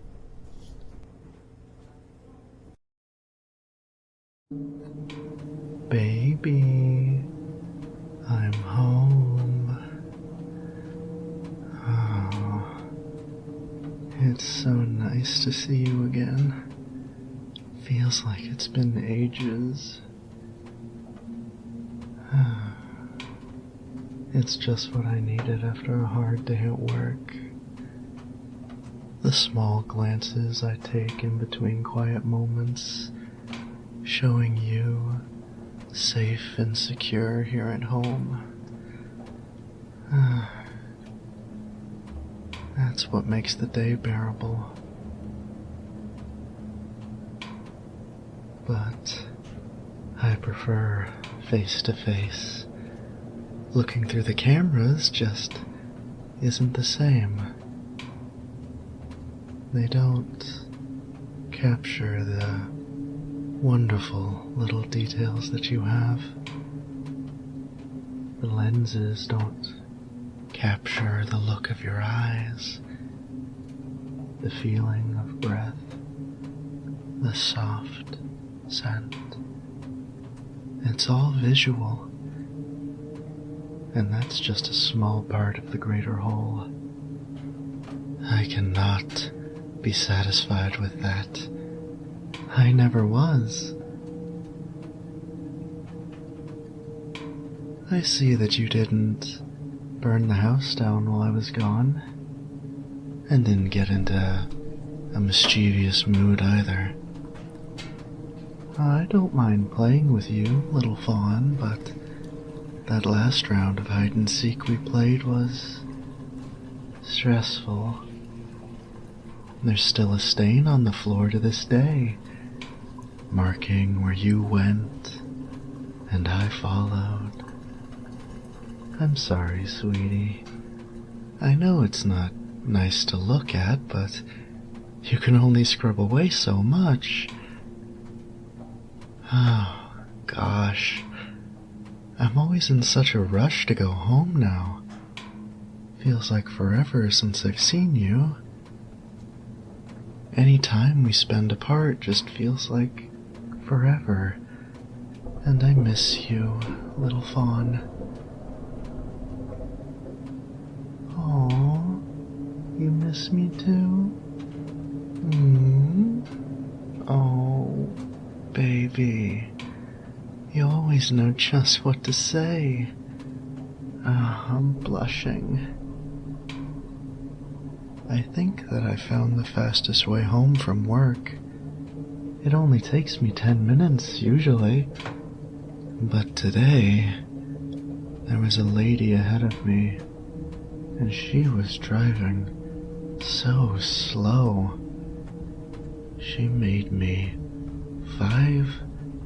Baby, I'm home. Oh, it's so nice to see you again. Feels like it's been ages. It's just what I needed after a hard day at work. The small glances I take in between quiet moments, showing you safe and secure here at home. That's what makes the day bearable. But I prefer face to face. Looking through the cameras just isn't the same. They don't capture the wonderful little details that you have. The lenses don't capture the look of your eyes, the feeling of breath, the soft scent. It's all visual, and that's just a small part of the greater whole. I cannot be satisfied with that. I never was. I see that you didn't burn the house down while I was gone, and didn't get into a mischievous mood either. I don't mind playing with you, little fawn, but that last round of hide-and-seek we played was stressful. There's still a stain on the floor to this day, marking where you went and I followed. I'm sorry, sweetie. I know it's not nice to look at, but you can only scrub away so much. Oh, gosh. I'm always in such a rush to go home now. Feels like forever since I've seen you. Any time we spend apart just feels like forever. And I miss you, little fawn. Aw, you miss me too? Oh, baby. You always know just what to say. I'm blushing. I think that I found the fastest way home from work. It only takes me 10 minutes, usually. But today, there was a lady ahead of me, and she was driving so slow. She made me 5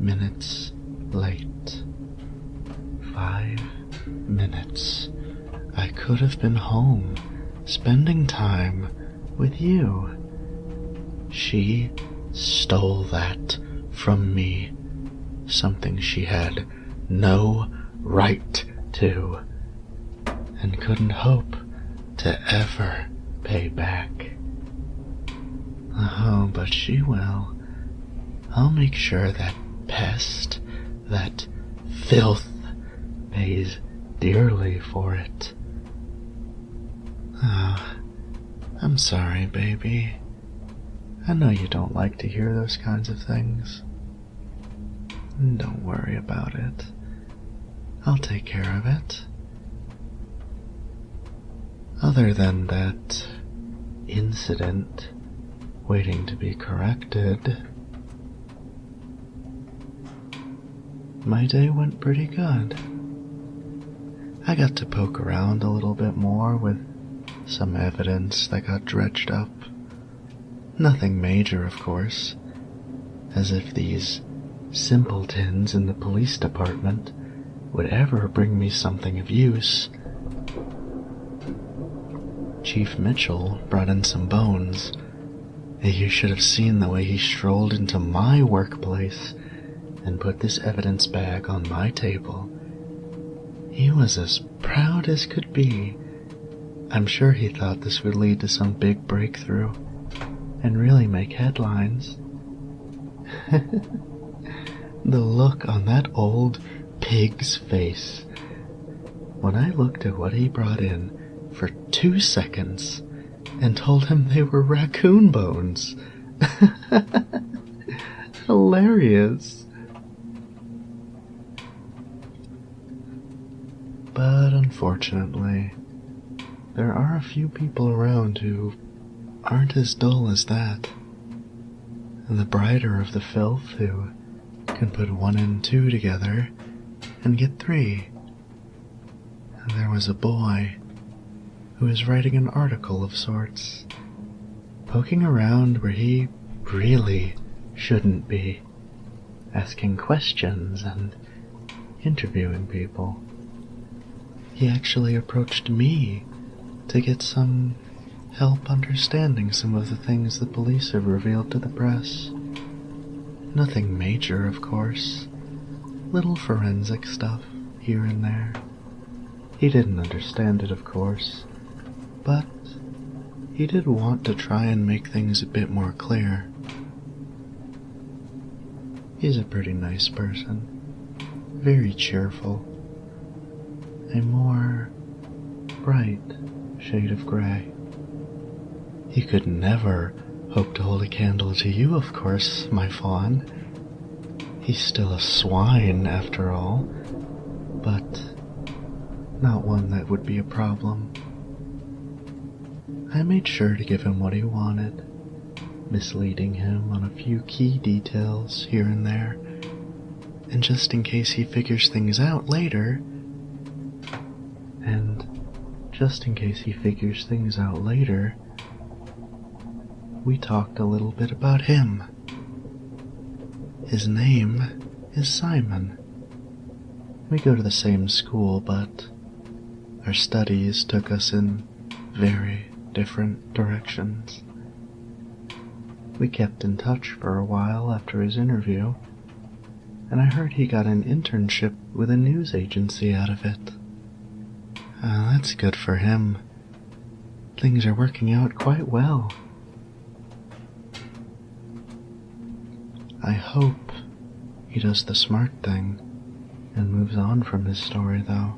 minutes late. 5 minutes. I could have been home, spending time with you. She stole that from me, something she had no right to, and couldn't hope to ever pay back. Oh, but she will. I'll make sure that pest, that filth, pays dearly for it. Oh, I'm sorry, baby. I know you don't like to hear those kinds of things. Don't worry about it. I'll take care of it. Other than that incident waiting to be corrected, my day went pretty good. I got to poke around a little bit more with some evidence that got dredged up. Nothing major, of course, as if these simpletons in the police department would ever bring me something of use. Chief Mitchell brought in some bones. You should have seen the way he strolled into my workplace and put this evidence bag on my table. He was as proud as could be. I'm sure he thought this would lead to some big breakthrough and really make headlines. The look on that old pig's face when I looked at what he brought in for 2 seconds and told him they were raccoon bones. Hilarious. But unfortunately, there are a few people around who aren't as dull as that. And the brighter of the filth who can put 1 and 2 together and get 3. And there was a boy who is writing an article of sorts, poking around where he really shouldn't be, asking questions and interviewing people. He actually approached me to get some help understanding some of the things the police have revealed to the press. Nothing major, of course. Little forensic stuff here and there. He didn't understand it, of course, but he did want to try and make things a bit more clear. He's a pretty nice person, very cheerful, a more bright shade of gray. He could never hope to hold a candle to you, of course, my fawn. He's still a swine, after all, but not one that would be a problem. I made sure to give him what he wanted, misleading him on a few key details here and there, and just in case he figures things out later, we talked a little bit about him. His name is Simon. We go to the same school, but our studies took us in very different directions. We kept in touch for a while after his interview, and I heard he got an internship with a news agency out of it. That's good for him. Things are working out quite well. I hope he does the smart thing and moves on from his story, though.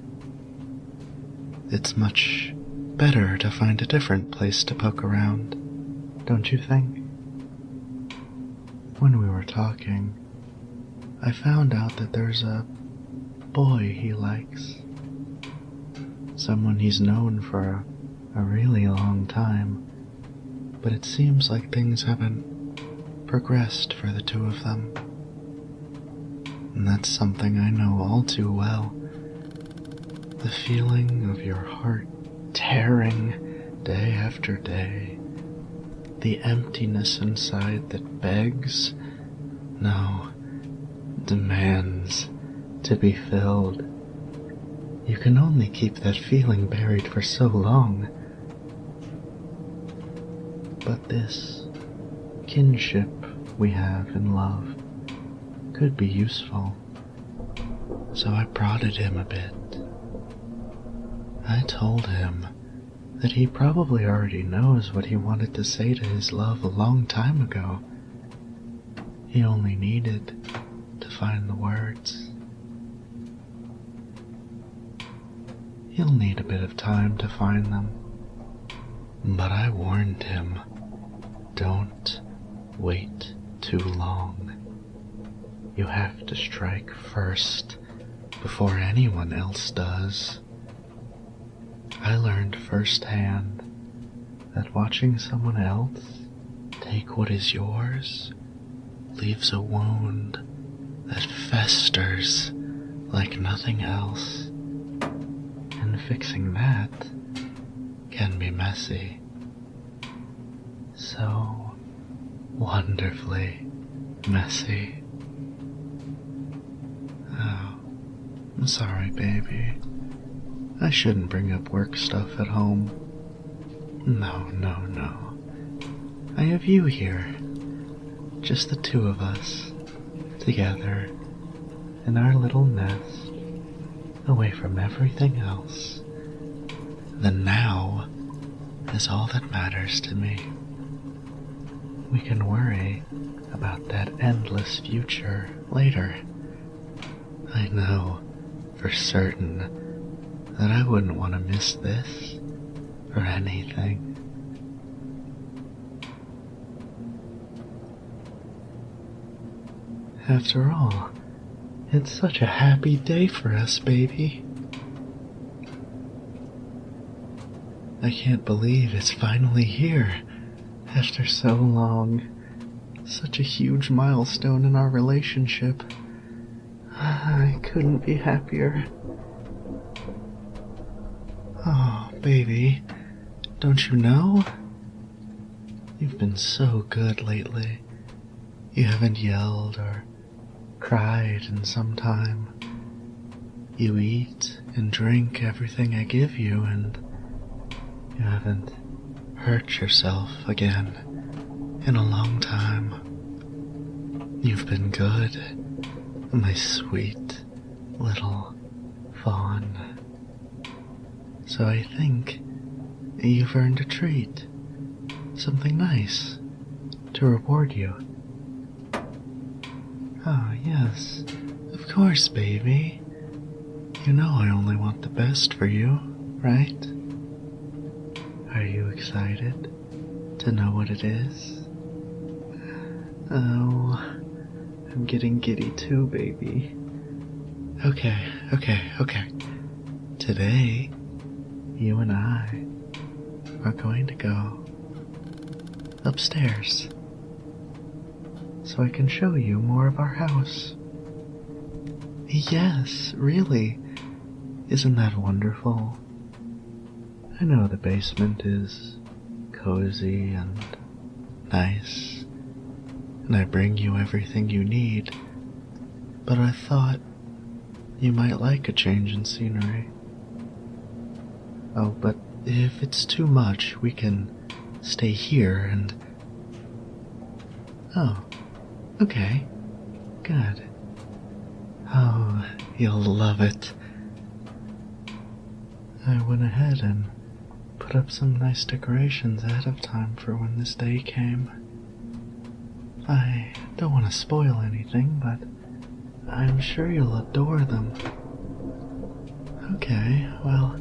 It's much better to find a different place to poke around, don't you think? When we were talking, I found out that there's a boy he likes. Someone he's known for a really long time, but it seems like things haven't progressed for the two of them. And that's something I know all too well. The feeling of your heart tearing day after day the emptiness inside that begs, no, demands to be filled. You can only keep that feeling buried for so long. But this kinship we have in love could be useful, so I prodded him a bit. I told him that he probably already knows what he wanted to say to his love a long time ago. He only needed to find the words. He'll need a bit of time to find them, but I warned him, don't wait too long. You have to strike first before anyone else does. I learned firsthand that watching someone else take what is yours leaves a wound that festers like nothing else, and fixing that can be messy. So wonderfully messy. Oh, I'm sorry, baby. I shouldn't bring up work stuff at home. No. I have you here. Just the two of us, together, in our little nest, away from everything else. The now is all that matters to me. We can worry about that endless future later. I know for certain that I wouldn't want to miss this for anything. After all, it's such a happy day for us, baby. I can't believe it's finally here after so long. Such a huge milestone in our relationship. I couldn't be happier. Oh, baby, don't you know? You've been so good lately. You haven't yelled or cried in some time. You eat and drink everything I give you, and you haven't hurt yourself again in a long time. You've been good, my sweet little fawn. So I think you've earned a treat, something nice to reward you. Oh, yes, of course, baby. You know I only want the best for you, right? Are you excited to know what it is? Oh, I'm getting giddy too, baby. Okay. Today, you and I are going to go upstairs so I can show you more of our house. Yes, really. Isn't that wonderful? I know the basement is cozy and nice, and I bring you everything you need, but I thought you might like a change in scenery. Oh, but if it's too much, we can stay here and... Oh, okay, good. Oh, you'll love it. I went ahead and put up some nice decorations ahead of time for when this day came. I don't want to spoil anything, but I'm sure you'll adore them. Okay, well,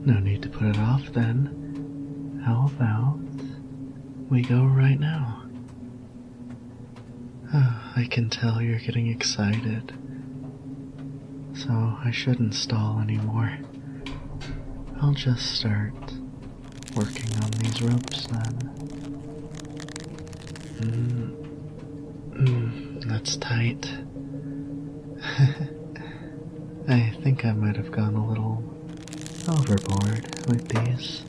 no need to put it off then. How about we go right now? Oh, I can tell you're getting excited, so I shouldn't stall anymore. I'll just start working on these ropes then. That's tight. I think I might have gone a little overboard with these.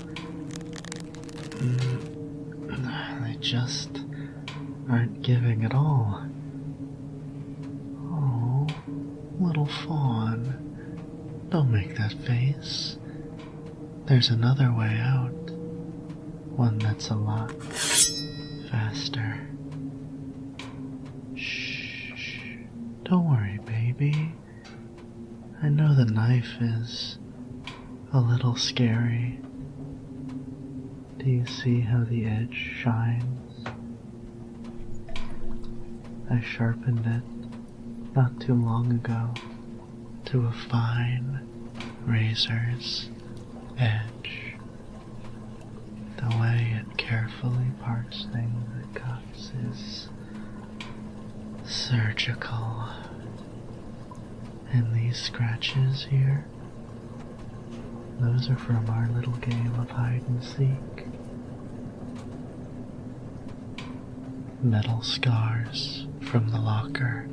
just aren't giving at all. Oh, little fawn. Don't make that face. There's another way out. One that's a lot faster. Shh. Don't worry, baby. I know the knife is a little scary. Do you see how the edge shines? I sharpened it not too long ago to a fine razor's edge. The way it carefully parts things it cuts is surgical. And these scratches here, those are from our little game of hide and seek. Metal scars from the locker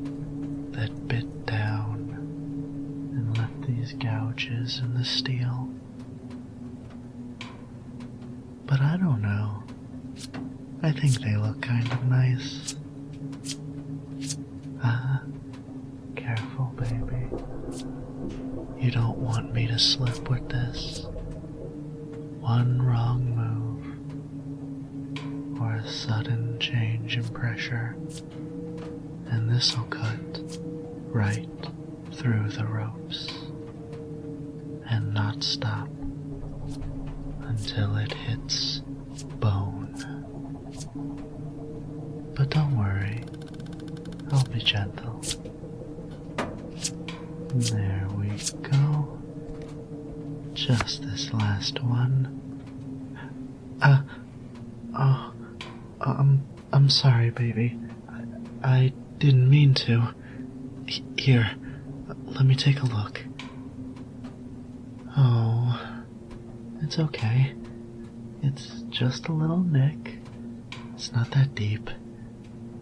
that bit down and left these gouges in the steel. But I don't know. I think they look kind of nice. Careful, baby. You don't want me to slip with this. One wrong move, or a sudden change in pressure, and this'll cut right through the ropes, and not stop until it hits bone. But don't worry, I'll be gentle. There we go. Just this last one. I'm sorry, baby. I didn't mean to. Here, let me take a look. Oh, it's okay. It's just a little nick. It's not that deep.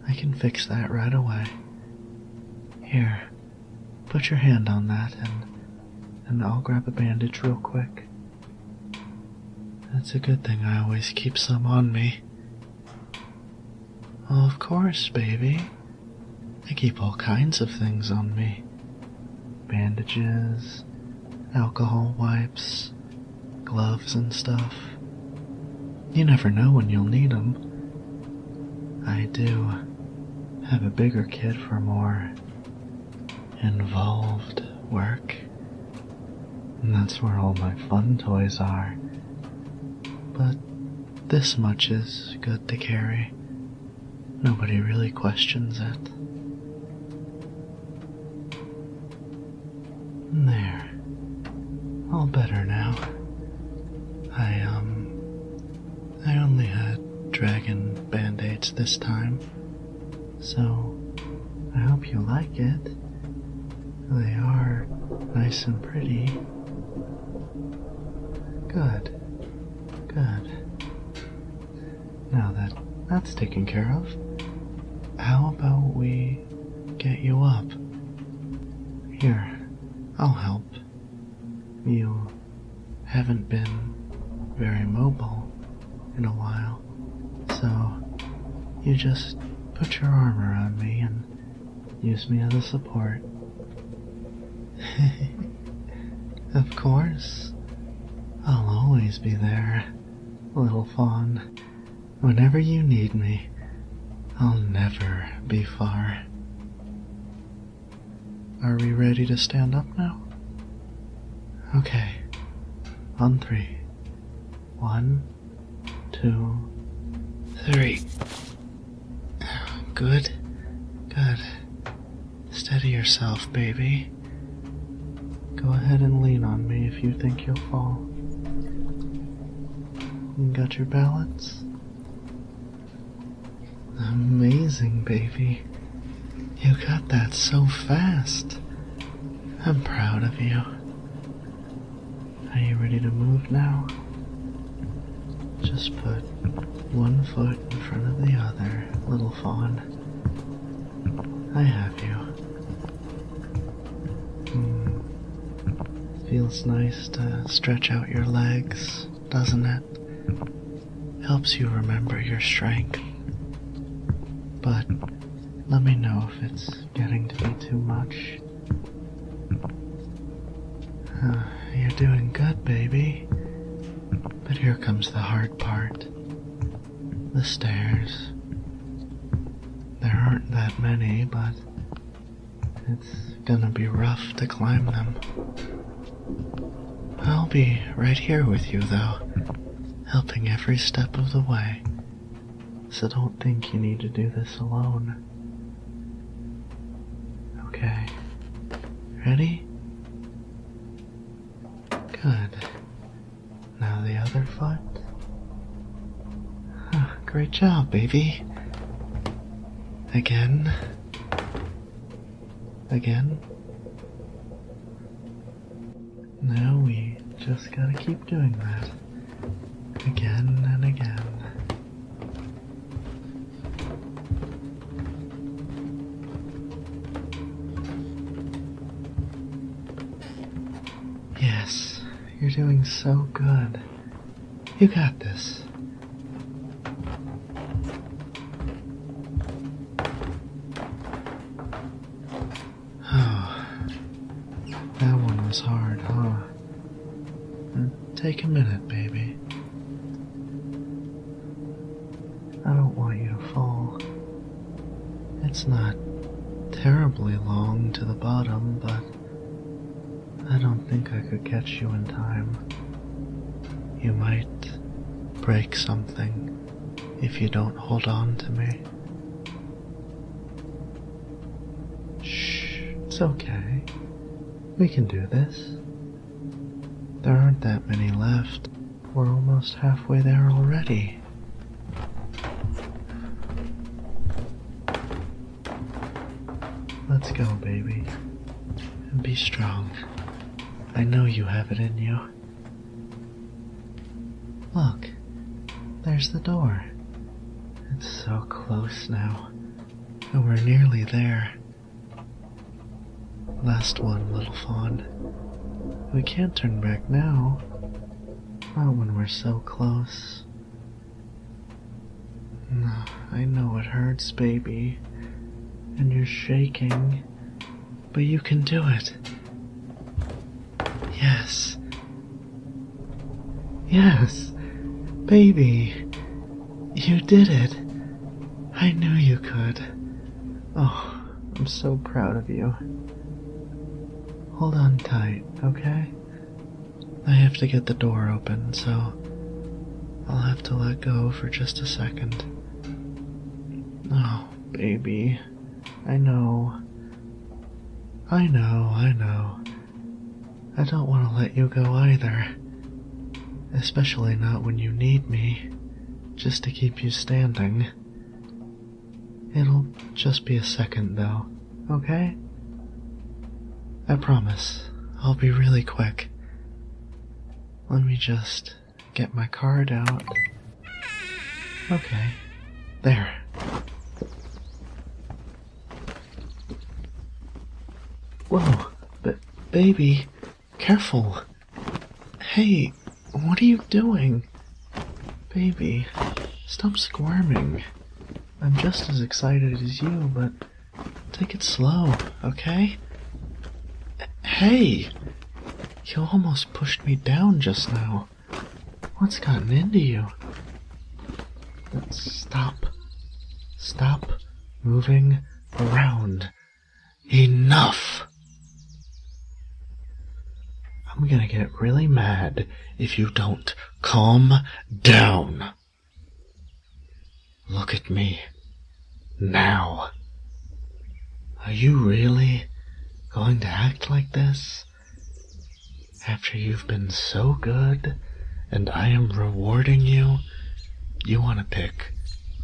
I can fix that right away. Here, put your hand on that and I'll grab a bandage real quick. It's a good thing I always keep some on me. Oh, of course, baby. I keep all kinds of things on me. Bandages, alcohol wipes, gloves and stuff. You never know when you'll need them. I do have a bigger kit for more involved work. And that's where all my fun toys are. But this much is good to carry. Nobody really questions it. There. All better now. I only had dragon band-aids this time, so I hope you like it. They are nice and pretty. Good. Now that that's taken care of, how about we get you up? Here, I'll help. You haven't been very mobile in a while, so you just put your arm around me and use me as a support. Of course. I'll always be there, little fawn. Whenever you need me, I'll never be far. Are we ready to stand up now? Okay. On 3. 1, 2, 3. Good. Steady yourself, baby. Go ahead and lean on me if you think you'll fall. You got your balance? Amazing, baby. You got that so fast. I'm proud of you. Are you ready to move now? Just put one foot in front of the other, little fawn. I have you. Feels nice to stretch out your legs, doesn't it? Helps you remember your strength but let me know if it's getting to be too much. You're doing good, baby. But here comes the hard part. The stairs. There aren't that many, but it's gonna be rough to climb them. I'll be right here with you, though, helping every step of the way. So don't think you need to do this alone. Okay. Ready? Good. Now the other foot. Great job, baby. Again. Again. Now we just gotta keep doing that. Again and again. Yes, you're doing so good. You got this. Oh, that one was hard, huh? Take a minute, baby. I don't want you to fall. It's not terribly long to the bottom, but I don't think I could catch you in time. You might break something if you don't hold on to me. Shh, it's okay. We can do this. There aren't that many left. We're almost halfway there already. Let's go, baby. And be strong. I know you have it in you. Look, there's the door. It's so close now, and we're nearly there. Last one, little fawn. We can't turn back now. Not when we're so close. I know it hurts, baby, and you're shaking, but you can do it. Yes. Yes. Baby. You did it. I knew you could. Oh, I'm so proud of you. Hold on tight, okay? I have to get the door open, so I'll have to let go for just a second. Oh, baby. I know. I don't want to let you go either. Especially not when you need me, just to keep you standing. It'll just be a second, though, okay? I promise, I'll be really quick. Let me just get my card out. Okay, there. Whoa, but baby, careful. Hey, what are you doing? Baby, stop squirming. I'm just as excited as you, but take it slow, okay? Hey! You almost pushed me down just now. What's gotten into you? Stop. Stop moving around. Enough! I'm gonna get really mad if you don't calm down. Look at me. Now. Are you really going to act like this? After you've been so good, and I am rewarding you, you want to pick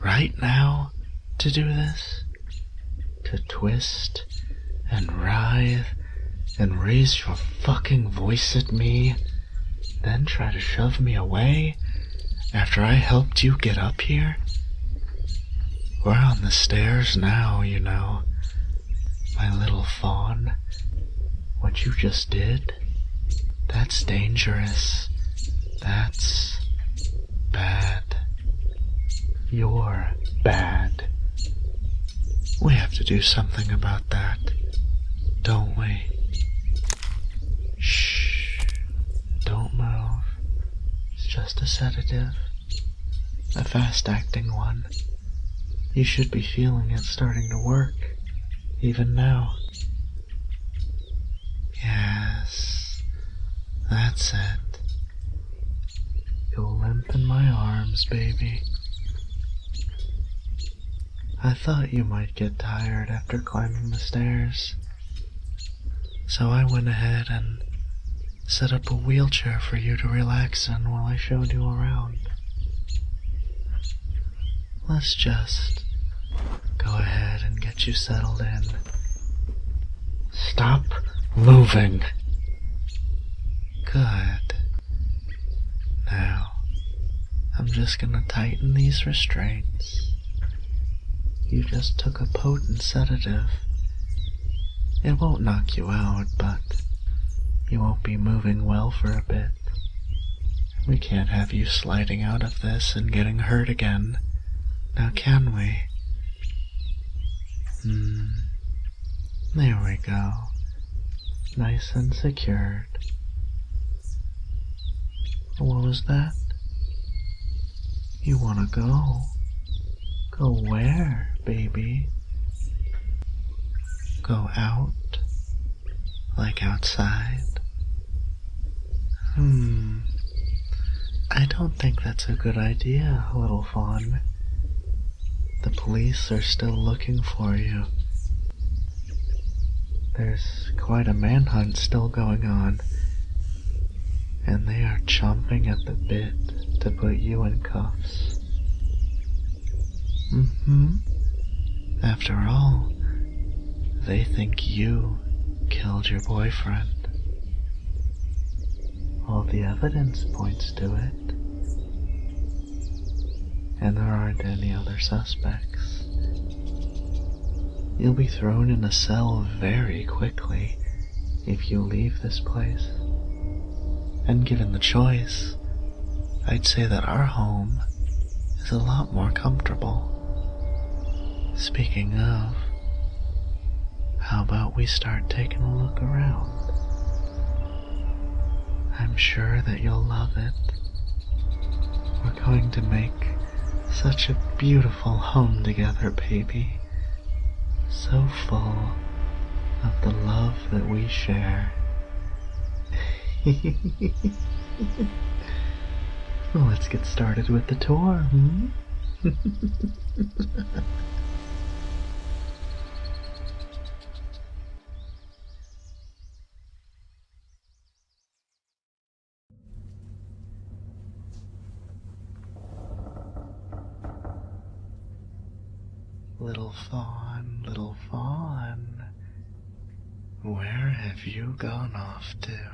right now to do this? To twist and writhe and raise your fucking voice at me, then try to shove me away after I helped you get up here? We're on the stairs now, you know, my little fawn. What you just did, that's dangerous. That's bad. You're bad. We have to do something about that, don't we? Shh. Don't move. It's just a sedative. A fast-acting one. You should be feeling it starting to work, even now. Yes, that's it. You'll limp in my arms, baby. I thought you might get tired after climbing the stairs, so I went ahead and set up a wheelchair for you to relax in while I showed you around. Let's just go ahead and get you settled in. Stop moving. Good. Now, I'm just gonna tighten these restraints. You just took a potent sedative. It won't knock you out, but you won't be moving well for a bit. We can't have you sliding out of this and getting hurt again. Now can we? There we go. Nice and secured. What was that? You wanna go? Go where, baby? Go out? Like outside? I don't think that's a good idea, little fawn. The police are still looking for you. There's quite a manhunt still going on, and they are chomping at the bit to put you in cuffs. After all, they think you killed your boyfriend. All the evidence points to it. And there aren't any other suspects. You'll be thrown in a cell very quickly if you leave this place. And given the choice, I'd say that our home is a lot more comfortable. Speaking of, how about we start taking a look around? I'm sure that you'll love it. We're going to make such a beautiful home together, baby. So full of the love that we share. Well, let's get started with the tour, Little fawn, where have you gone off to?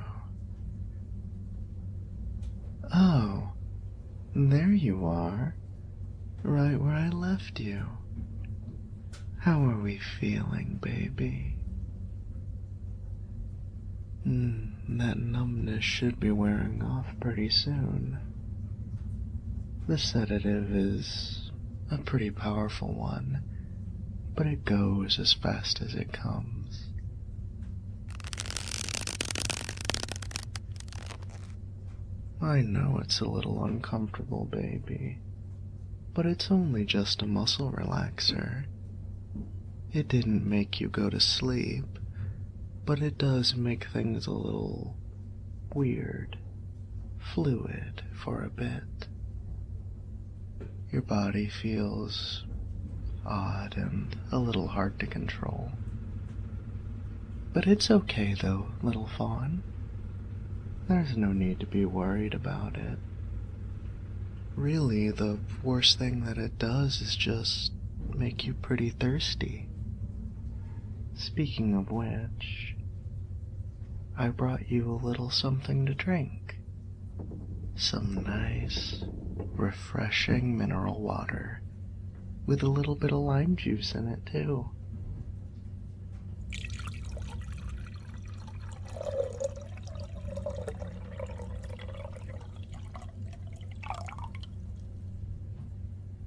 Oh, there you are, right where I left you. How are we feeling, baby? That numbness should be wearing off pretty soon. The sedative is a pretty powerful one, but it goes as fast as it comes. I know it's a little uncomfortable, baby, but it's only just a muscle relaxer. It didn't make you go to sleep, but it does make things a little weird, fluid for a bit. Your body feels odd and a little hard to control. But it's okay though, little fawn. There's no need to be worried about it. Really, the worst thing that it does is just make you pretty thirsty. Speaking of which, I brought you a little something to drink. Some nice, refreshing mineral water with a little bit of lime juice in it too.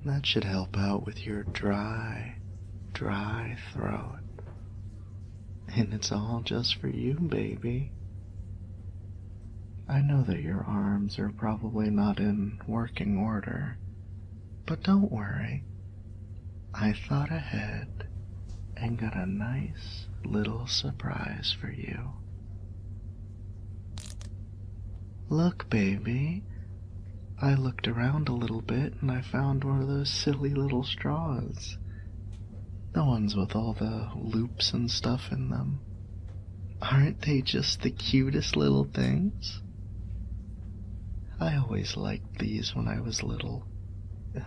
That should help out with your dry, dry throat. And it's all just for you, baby. I know that your arms are probably not in working order, but don't worry. I thought ahead and got a nice little surprise for you. Look, baby. I looked around a little bit and I found one of those silly little straws. The ones with all the loops and stuff in them. Aren't they just the cutest little things? I always liked these when I was little.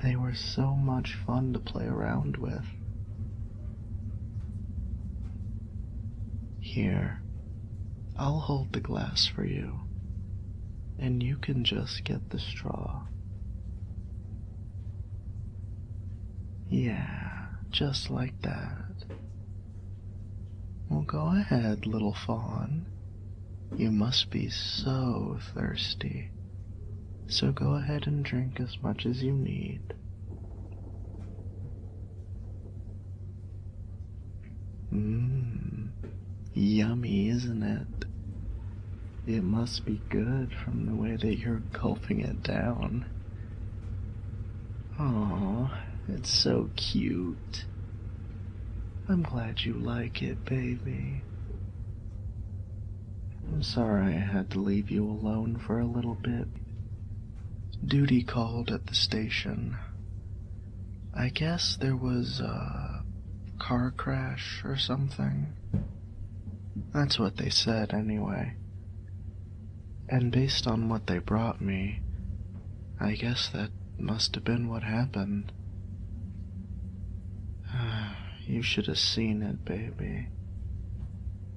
They were so much fun to play around with. Here, I'll hold the glass for you, and you can just get the straw. Yeah, just like that. Well, go ahead, little fawn. You must be so thirsty. So go ahead and drink as much as you need. Yummy, isn't it? It must be good from the way that you're gulping it down. Aw, it's so cute. I'm glad you like it, baby. I'm sorry I had to leave you alone for a little bit. Duty called at the station. I guess there was a car crash or something. That's what they said anyway. And based on what they brought me, I guess that must have been what happened. You should have seen it, baby.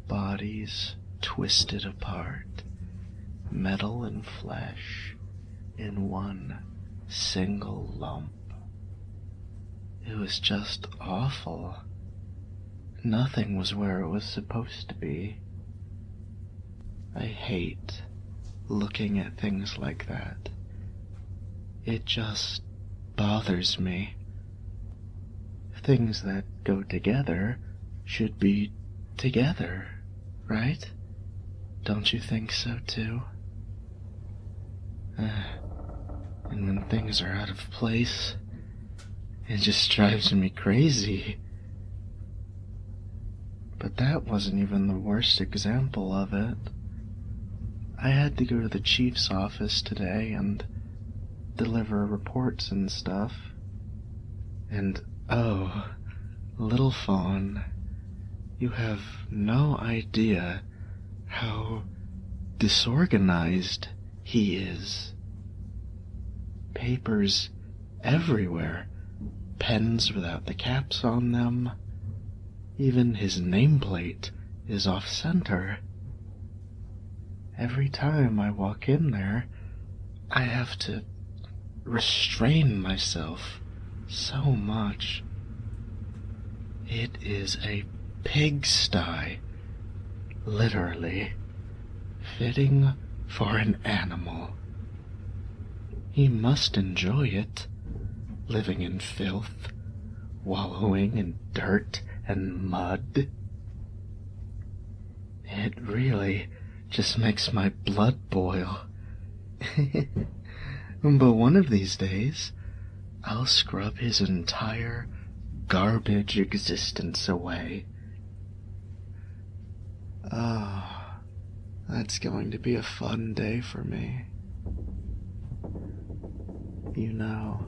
Bodies twisted apart, metal and flesh in one single lump. It was just awful. Nothing was where it was supposed to be. I hate looking at things like that. It just bothers me. Things that go together should be together, right? Don't you think so too? And when things are out of place, it just drives me crazy. But that wasn't even the worst example of it. I had to go to the chief's office today and deliver reports and stuff. And oh, little fawn, you have no idea how disorganized he is. Papers everywhere, pens without the caps on them. Even his nameplate is off-center. Every time I walk in there, I have to restrain myself so much. It is a pigsty, literally, fitting for an animal. He must enjoy it, living in filth, wallowing in dirt and mud. It really just makes my blood boil. But one of these days, I'll scrub his entire garbage existence away. Oh, that's going to be a fun day for me. You know,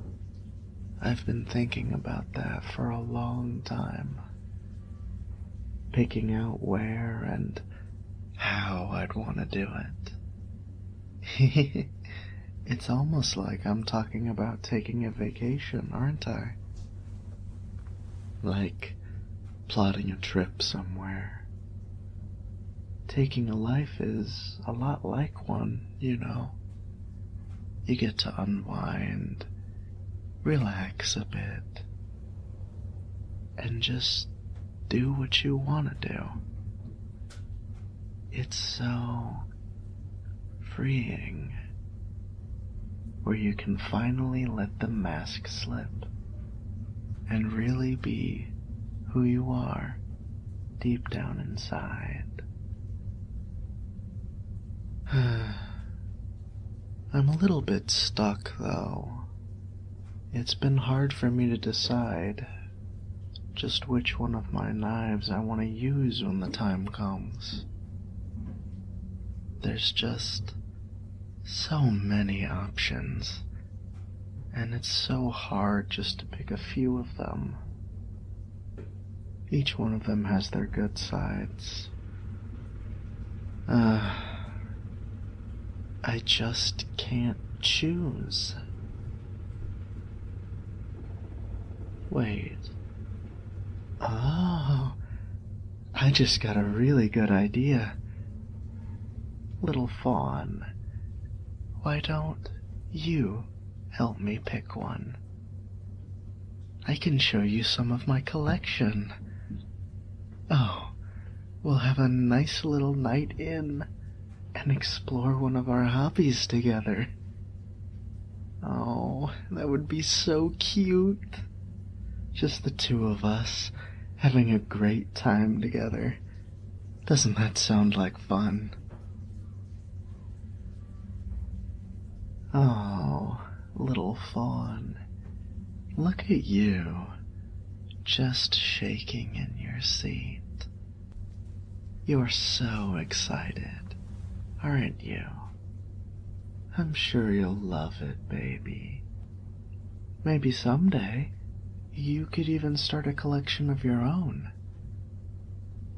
I've been thinking about that for a long time. Picking out where and how I'd want to do it. It's almost like I'm talking about taking a vacation, aren't I? Like plotting a trip somewhere. Taking a life is a lot like one, you know. You get to unwind, relax a bit, and just do what you want to do. It's so freeing, where you can finally let the mask slip and really be who you are deep down inside. I'm a little bit stuck, though. It's been hard for me to decide just which one of my knives I want to use when the time comes. There's just so many options, and it's so hard just to pick a few of them. Each one of them has their good sides. I just can't choose. Wait. Oh, I just got a really good idea. Little fawn, why don't you help me pick one? I can show you some of my collection. Oh, we'll have a nice little night in and explore one of our hobbies together. Oh, that would be so cute. Just the two of us having a great time together. Doesn't that sound like fun? Oh, little fawn, look at you, just shaking in your seat. You're so excited, aren't you? I'm sure you'll love it, baby. Maybe someday you could even start a collection of your own.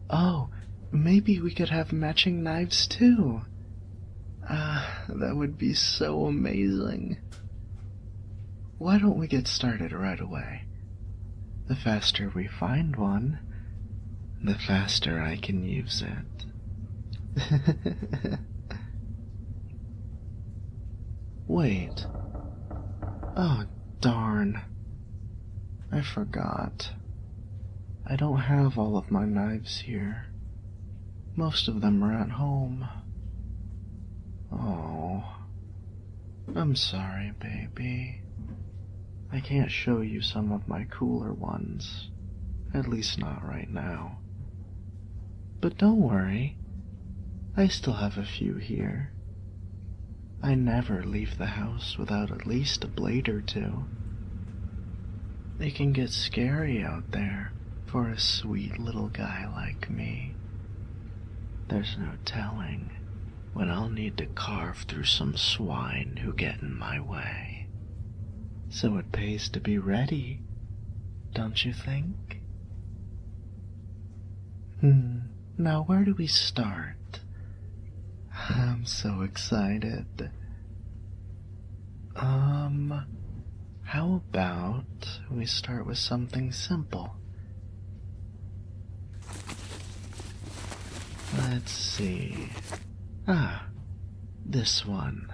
Oh, maybe we could have matching knives too. That would be so amazing. Why don't we get started right away? The faster we find one, the faster I can use it. Wait. Oh, darn. I forgot. I don't have all of my knives here. Most of them are at home. Oh, I'm sorry, baby. I can't show you some of my cooler ones, at least not right now. But don't worry, I still have a few here. I never leave the house without at least a blade or two. It can get scary out there for a sweet little guy like me. There's no telling when I'll need to carve through some swine who get in my way. So it pays to be ready, don't you think? Now where do we start? I'm so excited. How about we start with something simple? Let's see. This one.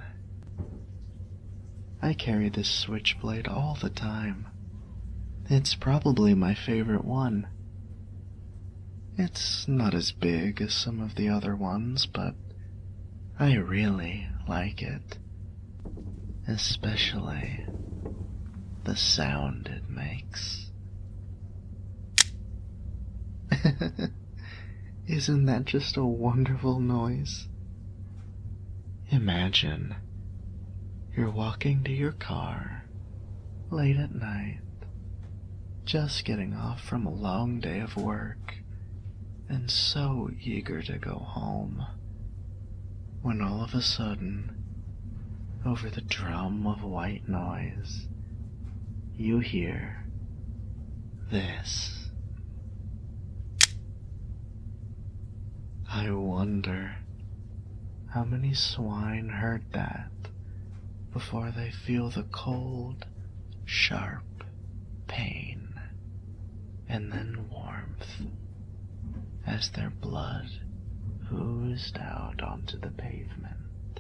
I carry this switchblade all the time. It's probably my favorite one. It's not as big as some of the other ones, but I really like it. Especially the sound it makes. Isn't that just a wonderful noise? Imagine you're walking to your car late at night, just getting off from a long day of work and so eager to go home, when all of a sudden, over the drum of white noise, you hear this. I wonder how many swine heard that before they feel the cold, sharp pain and then warmth as their blood oozed out onto the pavement.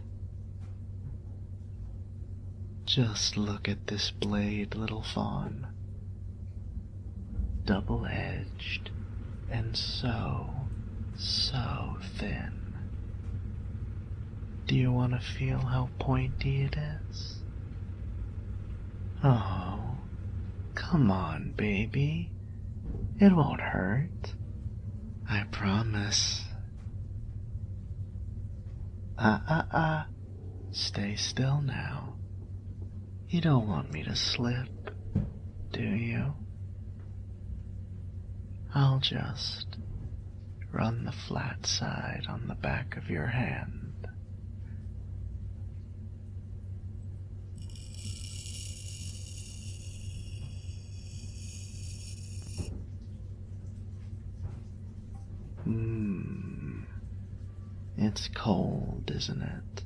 Just look at this blade, little fawn. Double-edged and so thin. Do you want to feel how pointy it is? Oh, come on, baby. It won't hurt. I promise. Stay still now. You don't want me to slip, do you? I'll just run the flat side on the back of your hand. It's cold, isn't it?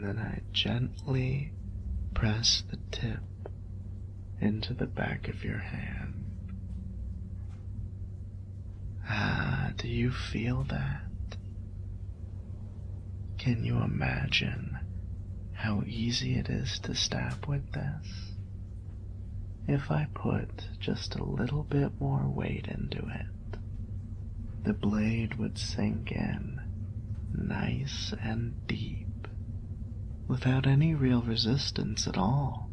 Then I gently press the tip into the back of your hand. Do you feel that? Can you imagine how easy it is to stab with this? If I put just a little bit more weight into it, the blade would sink in nice and deep without any real resistance at all.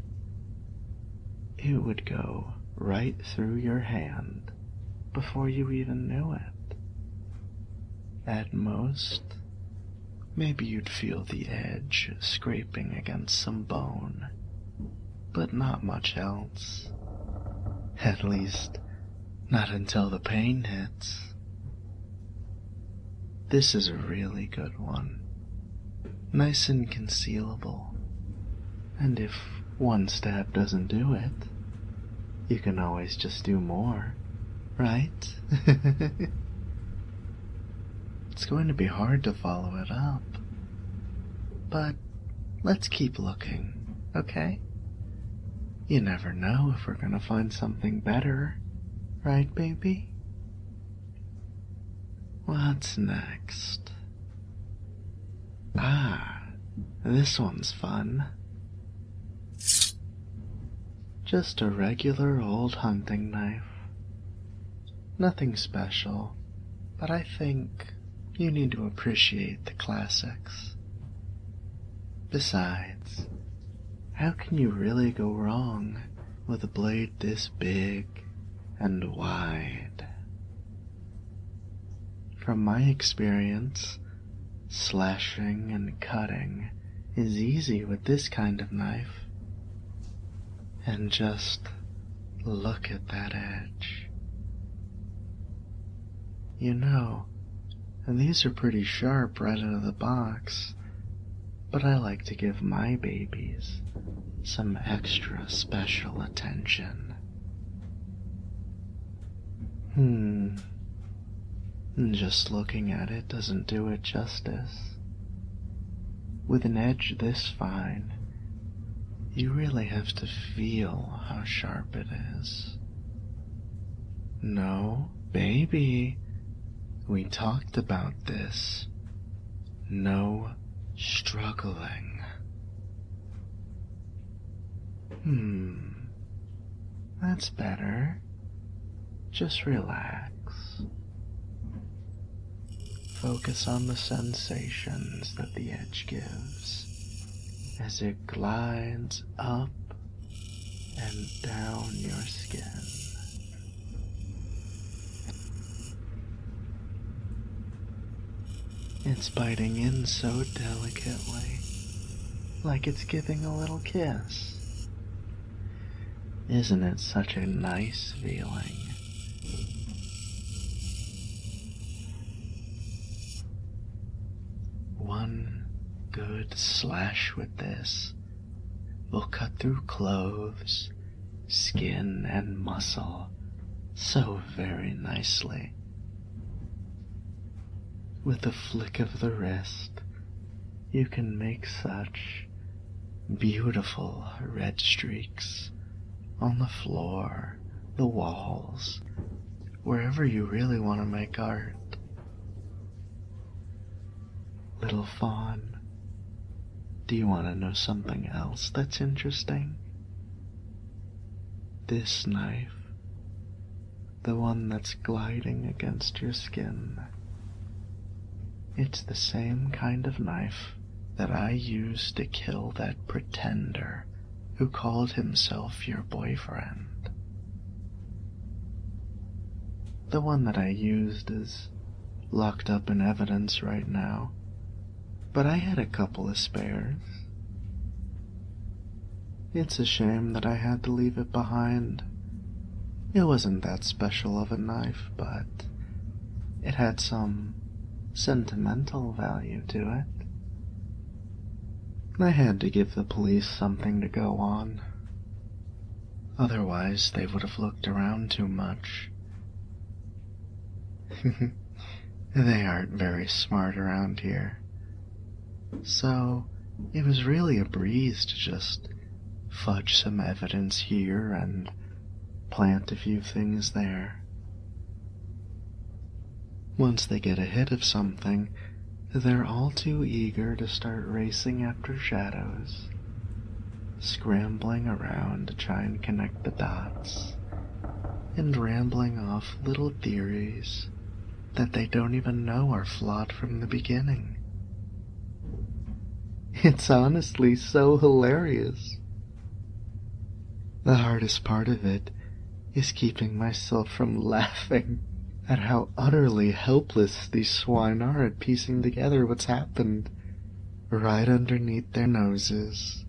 It would go right through your hand before you even knew it. At most, maybe you'd feel the edge scraping against some bone, but not much else. At least, not until the pain hits. This is a really good one. Nice and concealable. And if one stab doesn't do it, you can always just do more, right? It's going to be hard to follow it up. But let's keep looking, okay? You never know if we're gonna find something better, right, baby? What's next? This one's fun. Just a regular old hunting knife. Nothing special, but I think you need to appreciate the classics. Besides, how can you really go wrong with a blade this big and wide? From my experience, slashing and cutting is easy with this kind of knife. And just look at that edge. You know, these are pretty sharp right out of the box, but I like to give my babies some extra special attention. Just looking at it doesn't do it justice. With an edge this fine, you really have to feel how sharp it is. No, baby, we talked about this. No struggling. That's better. Just relax. Focus on the sensations that the edge gives as it glides up and down your skin. It's biting in so delicately, like it's giving a little kiss. Isn't it such a nice feeling? One good slash with this will cut through clothes, skin, and muscle so very nicely. With a flick of the wrist, you can make such beautiful red streaks on the floor, the walls, wherever you really want to make art. Little fawn, do you want to know something else that's interesting? This knife, the one that's gliding against your skin, It's the same kind of knife that I used to kill that pretender who called himself your boyfriend. The one that I used is locked up in evidence right now, but I had a couple of spares. It's a shame that I had to leave it behind. It wasn't that special of a knife, but it had some sentimental value to it. I had to give the police something to go on. Otherwise, they would have looked around too much. They aren't very smart around here. So, it was really a breeze to just fudge some evidence here and plant a few things there. Once they get ahead of something, they're all too eager to start racing after shadows, scrambling around to try and connect the dots, and rambling off little theories that they don't even know are flawed from the beginning. It's honestly so hilarious. The hardest part of it is keeping myself from laughing at how utterly helpless these swine are at piecing together what's happened right underneath their noses.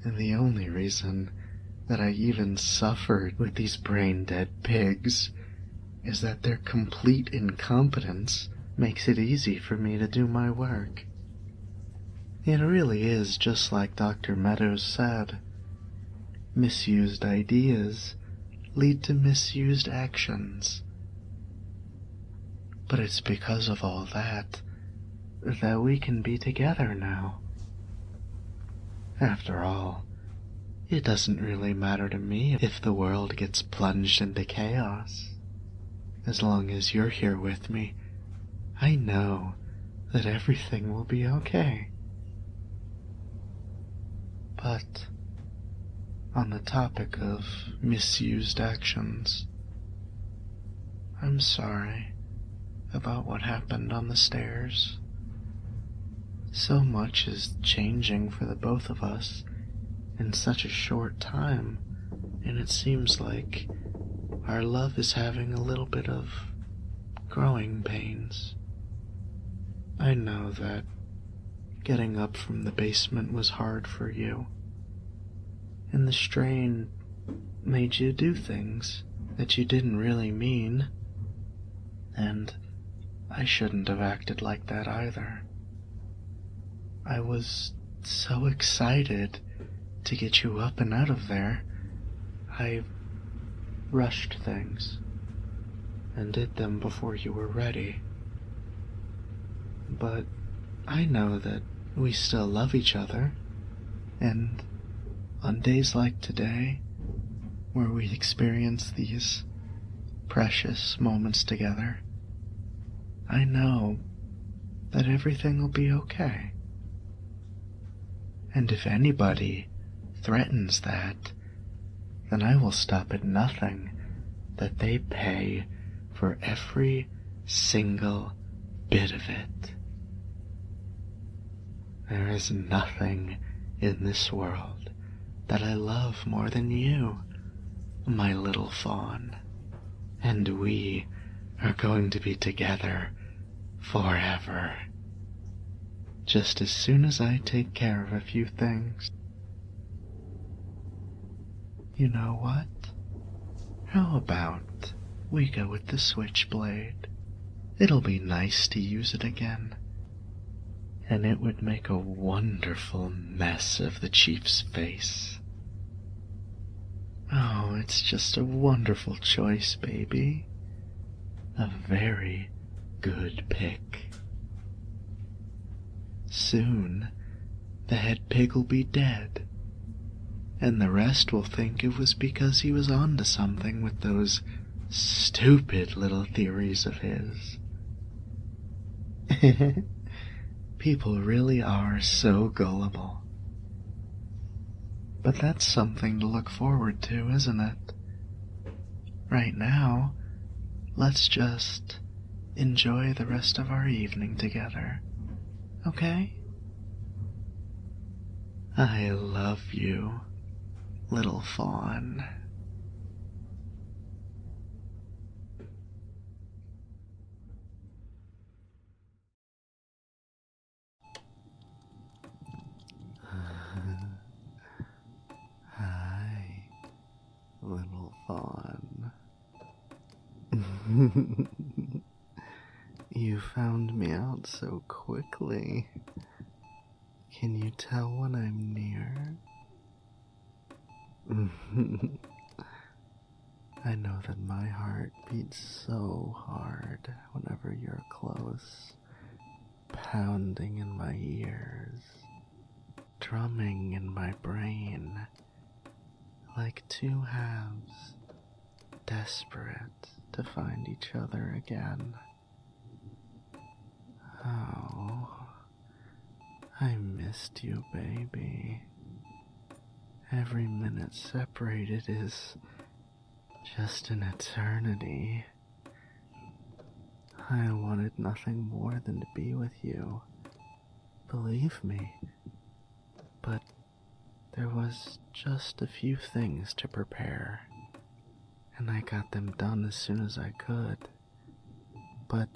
And the only reason that I even suffered with these brain-dead pigs is that their complete incompetence makes it easy for me to do my work. It really is just like Dr. Meadows said. Misused ideas lead to misused actions. But it's because of all that we can be together now. After all, it doesn't really matter to me if the world gets plunged into chaos. As long as you're here with me, I know that everything will be okay. But on the topic of misused actions, I'm sorry about what happened on the stairs. So much is changing for the both of us in such a short time, and it seems like our love is having a little bit of growing pains. I know that getting up from the basement was hard for you, and the strain made you do things that you didn't really mean, and I shouldn't have acted like that either. I was so excited to get you up and out of there, I rushed things and did them before you were ready. But I know that we still love each other, and on days like today, where we experience these precious moments together, I know that everything will be okay. And if anybody threatens that, then I will stop at nothing that they pay for every single bit of it. There is nothing in this world that I love more than you, my little fawn, and we are going to be together forever. Just as soon as I take care of a few things. You know what? How about we go with the switchblade? It'll be nice to use it again. And it would make a wonderful mess of the chief's face. Oh, it's just a wonderful choice, baby. A very good pick. Soon, the head pig will be dead, and the rest will think it was because he was onto something with those stupid little theories of his. People really are so gullible. But that's something to look forward to, isn't it? Right now, let's just enjoy the rest of our evening together, okay? I love you, little fawn. Hi, little fawn. You found me out so quickly. Can you tell when I'm near? I know that my heart beats so hard whenever you're close, pounding in my ears, drumming in my brain, like two halves, desperate to find each other again. Oh, I missed you, baby. Every minute separated is just an eternity. I wanted nothing more than to be with you, believe me. But there was just a few things to prepare, and I got them done as soon as I could. But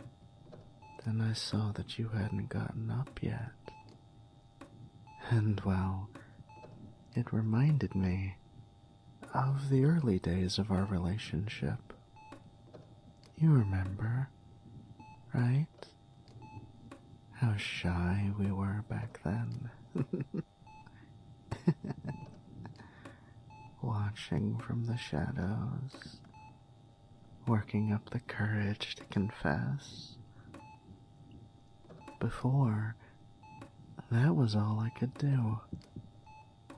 then I saw that you hadn't gotten up yet. And well, it reminded me of the early days of our relationship. You remember, right? How shy we were back then. Watching from the shadows, working up the courage to confess. Before, that was all I could do.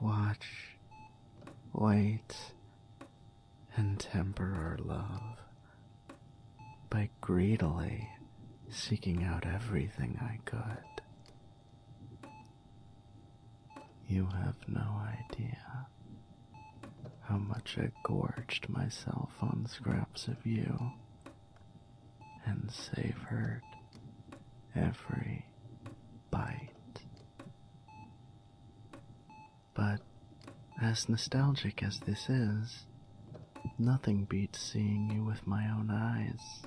Watch, wait, and temper our love by greedily seeking out everything I could. You have no idea how much I gorged myself on scraps of you and savored every bite. But as nostalgic as this is, nothing beats seeing you with my own eyes,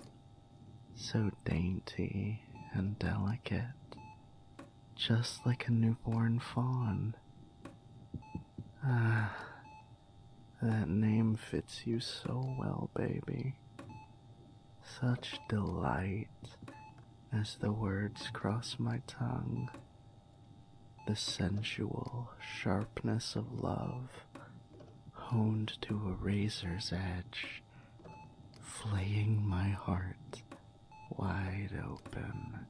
so dainty and delicate, just like a newborn fawn. Ah, that name fits you so well, baby. Such delight as the words cross my tongue. The sensual sharpness of love, honed to a razor's edge, flaying my heart wide open.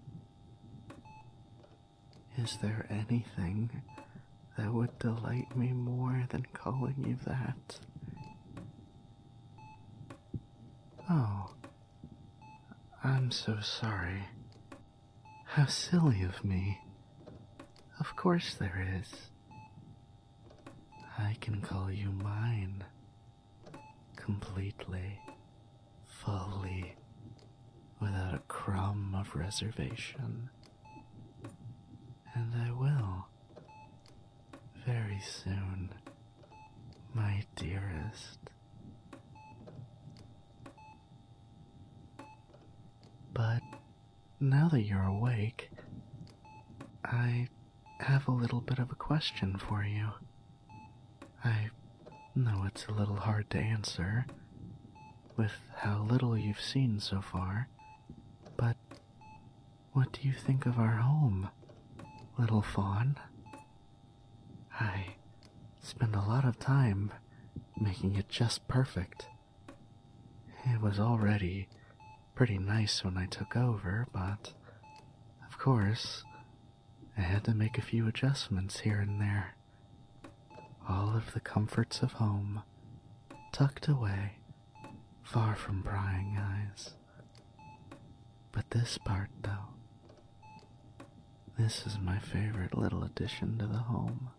Is there anything that would delight me more than calling you that? Oh, I'm so sorry. How silly of me. Of course there is. I can call you mine. Completely, fully, without a crumb of reservation. And I will. Very soon, my dearest. But now that you're awake, I have a little bit of a question for you. I know it's a little hard to answer, with how little you've seen so far, but what do you think of our home, little fawn? I spent a lot of time making it just perfect. It was already pretty nice when I took over, but of course, I had to make a few adjustments here and there. All of the comforts of home, tucked away, far from prying eyes. But this part, though, this is my favorite little addition to the home.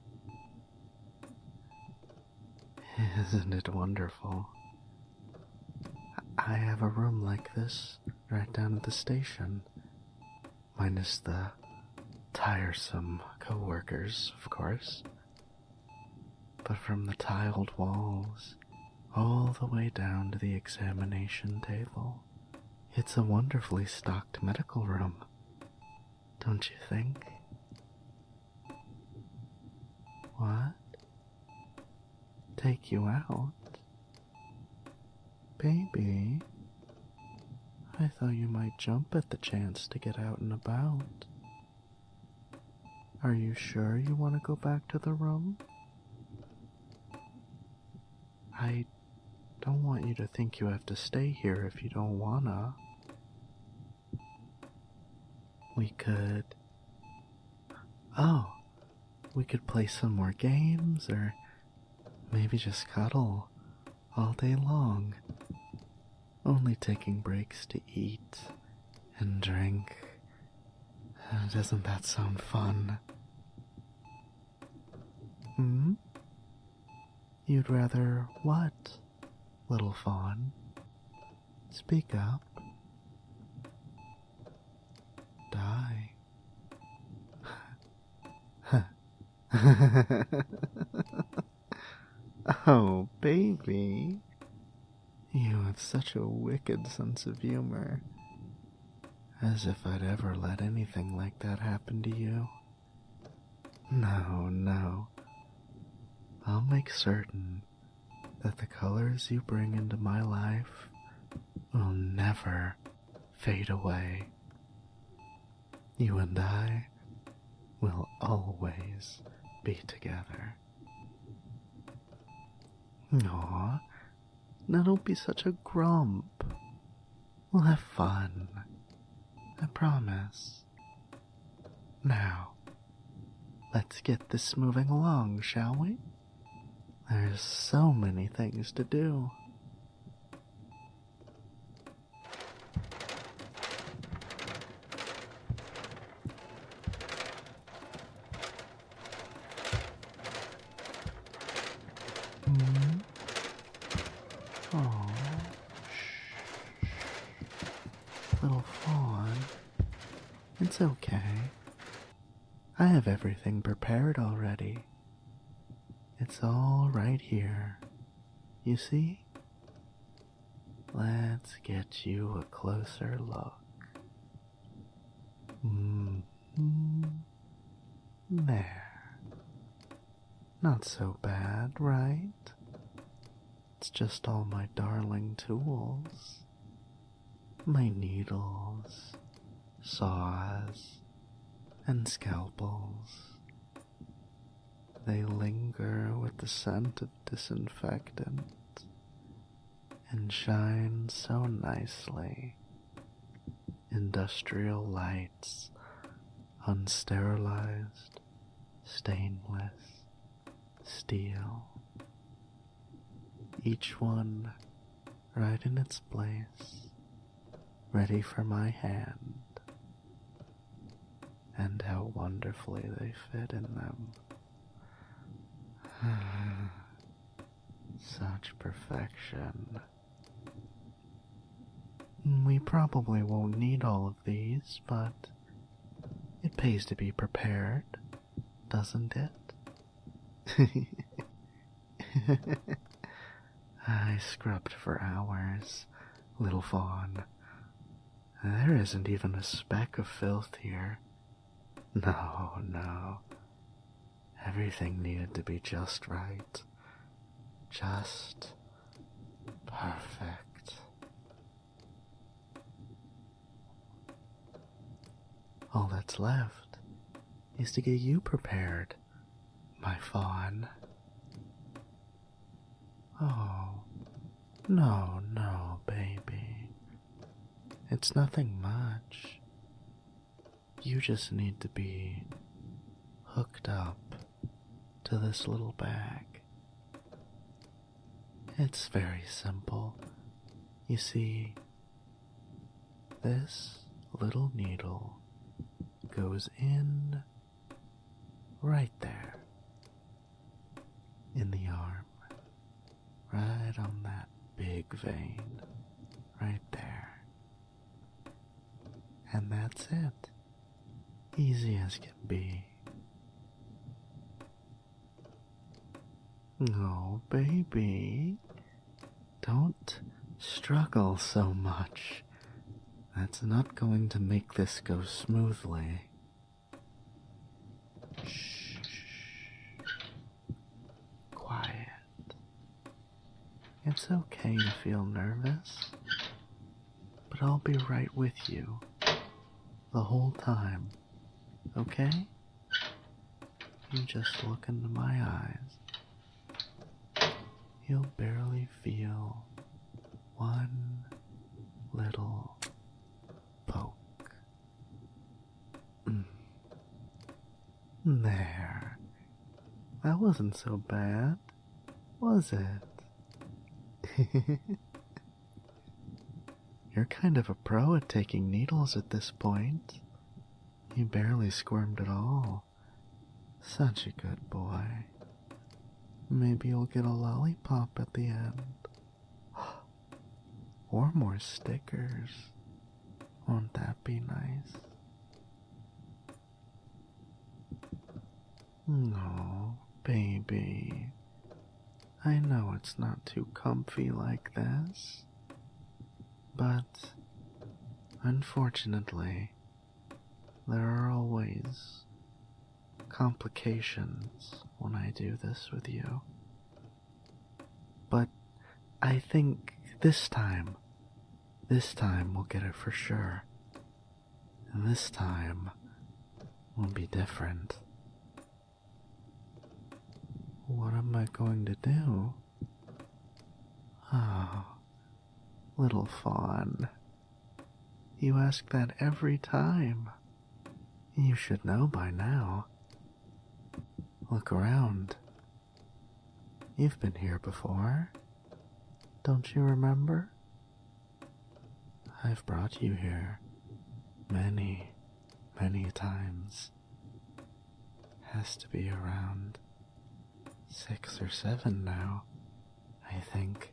Isn't it wonderful? I have a room like this right down at the station. Minus the tiresome co-workers, of course. But from the tiled walls all the way down to the examination table, it's a wonderfully stocked medical room, don't you think? What? Take you out? Baby, I thought you might jump at the chance to get out and about. Are you sure you want to go back to the room? I don't want you to think you have to stay here if you don't wanna. We could... Oh, we could play some more games, or maybe just cuddle all day long. Only taking breaks to eat and drink. Doesn't that sound fun? Hmm? You'd rather what, little fawn? Speak up. Die. Oh, baby. You have such a wicked sense of humor. As if I'd ever let anything like that happen to you. No, no. I'll make certain that the colors you bring into my life will never fade away. You and I will always be together. Aw, now don't be such a grump. We'll have fun. I promise. Now, let's get this moving along, shall we? There's so many things to do. Hmm? Oh, shh. Little fawn. It's okay. I have everything prepared already. It's all right here. You see? Let's get you a closer look. There. Not so bad, right? It's just all my darling tools. My needles, saws, and scalpels. They linger with the scent of disinfectant and shine so nicely. Industrial lights, unsterilized, stainless steel. Each one right in its place, ready for my hand. And how wonderfully they fit in them. Such perfection. We probably won't need all of these, but it pays to be prepared, doesn't it? I scrubbed for hours, little fawn. There isn't even a speck of filth here. No, no. Everything needed to be just right. Just perfect. All that's left is to get you prepared, my fawn. Oh, no, no, baby. It's nothing much. You just need to be hooked up to this little bag. It's very simple. You see, this little needle goes in right there in the arm, right on that big vein, right there. and that's it. Easy as can be. Oh, baby. Don't struggle so much. That's not going to make this go smoothly. Shh. Quiet. It's okay to feel nervous, but I'll be right with you the whole time, okay? You just look into my eyes. You'll barely feel one little poke. There. That wasn't so bad, was it? You're kind of a pro at taking needles at this point. You barely squirmed at all. Such a good boy. Maybe you'll get a lollipop at the end. Or more stickers. Won't that be nice? No, baby. I know it's not too comfy like this, but unfortunately, there are always complications when I do this with you. But I think this time we'll get it for sure. And this time will be different. What am I going to do? Oh, little fawn. You ask that every time. You should know by now. Look around. You've been here before. Don't you remember? I've brought you here many, many times. Has to be around 6 or 7 now, I think.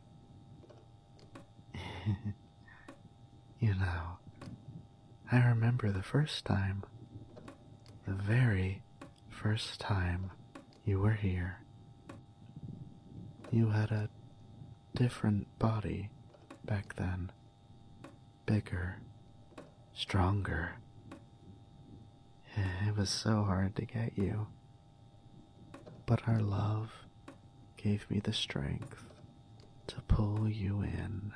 You know, I remember the first time. The very first time you were here. You had a different body back then. Bigger, stronger. It was so hard to get you. But our love gave me the strength to pull you in.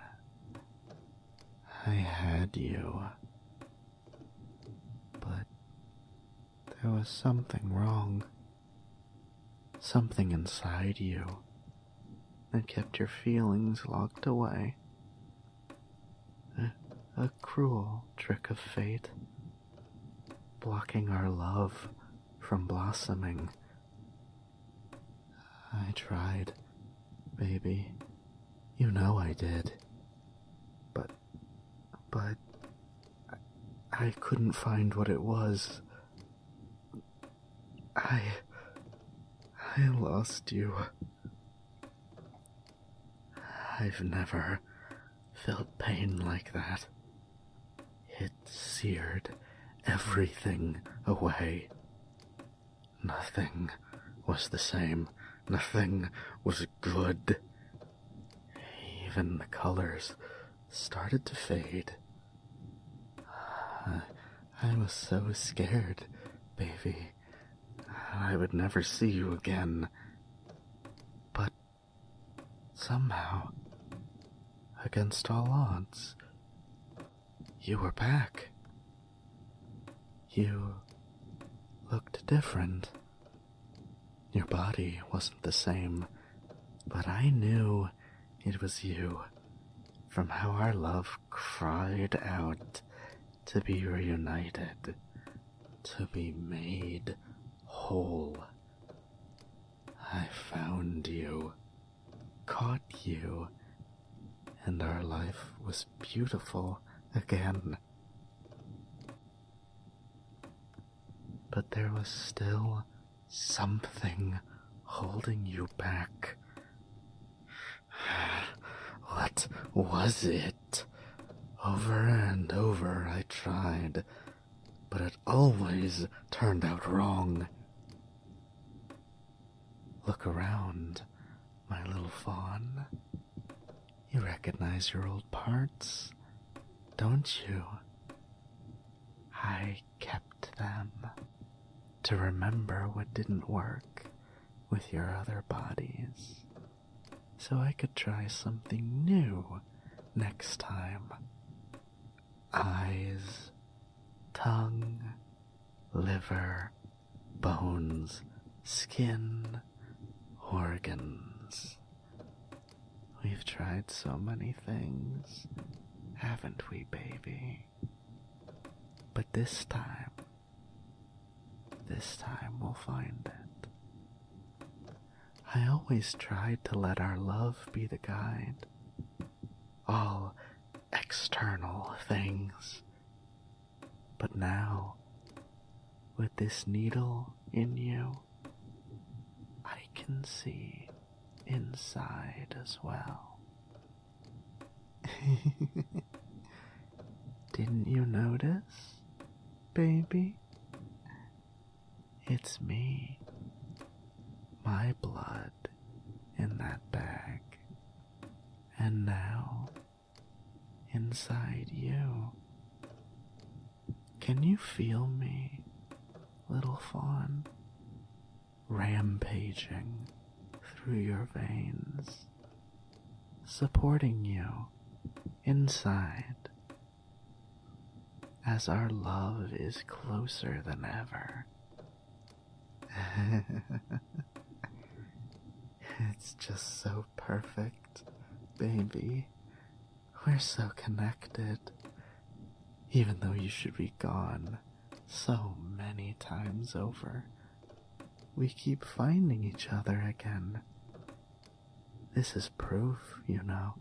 I had you. But there was something wrong. Something inside you that kept your feelings locked away. A cruel trick of fate, blocking our love from blossoming. I tried, baby. You know I did. But I couldn't find what it was. I lost you. I've never felt pain like that. It seared everything away. Nothing was the same. Nothing was good. Even the colors started to fade. I was so scared, baby. I would never see you again. But somehow, against all odds, you were back. You looked different. Your body wasn't the same, but I knew it was you from how our love cried out to be reunited, to be made whole. I found you, caught you, and our life was beautiful again. But there was still something holding you back. What was it? Over and over I tried, but it always turned out wrong. Look around, my little fawn. You recognize your old parts, don't you? I kept them to remember what didn't work with your other bodies, so I could try something new next time. Eyes, tongue, liver, bones, skin, organs. We've tried so many things, haven't we, baby? But this time we'll find it. I always tried to let our love be the guide. All external things. But now, with this needle in you, I can see inside as well. Didn't you notice, baby? It's me, my blood in that bag, and now inside you. Can you feel me, little fawn, rampaging through your veins, supporting you inside as our love is closer than ever? It's just so perfect, baby. We're so connected, even though you should be gone so many times over. We keep finding each other again. This is proof, you know,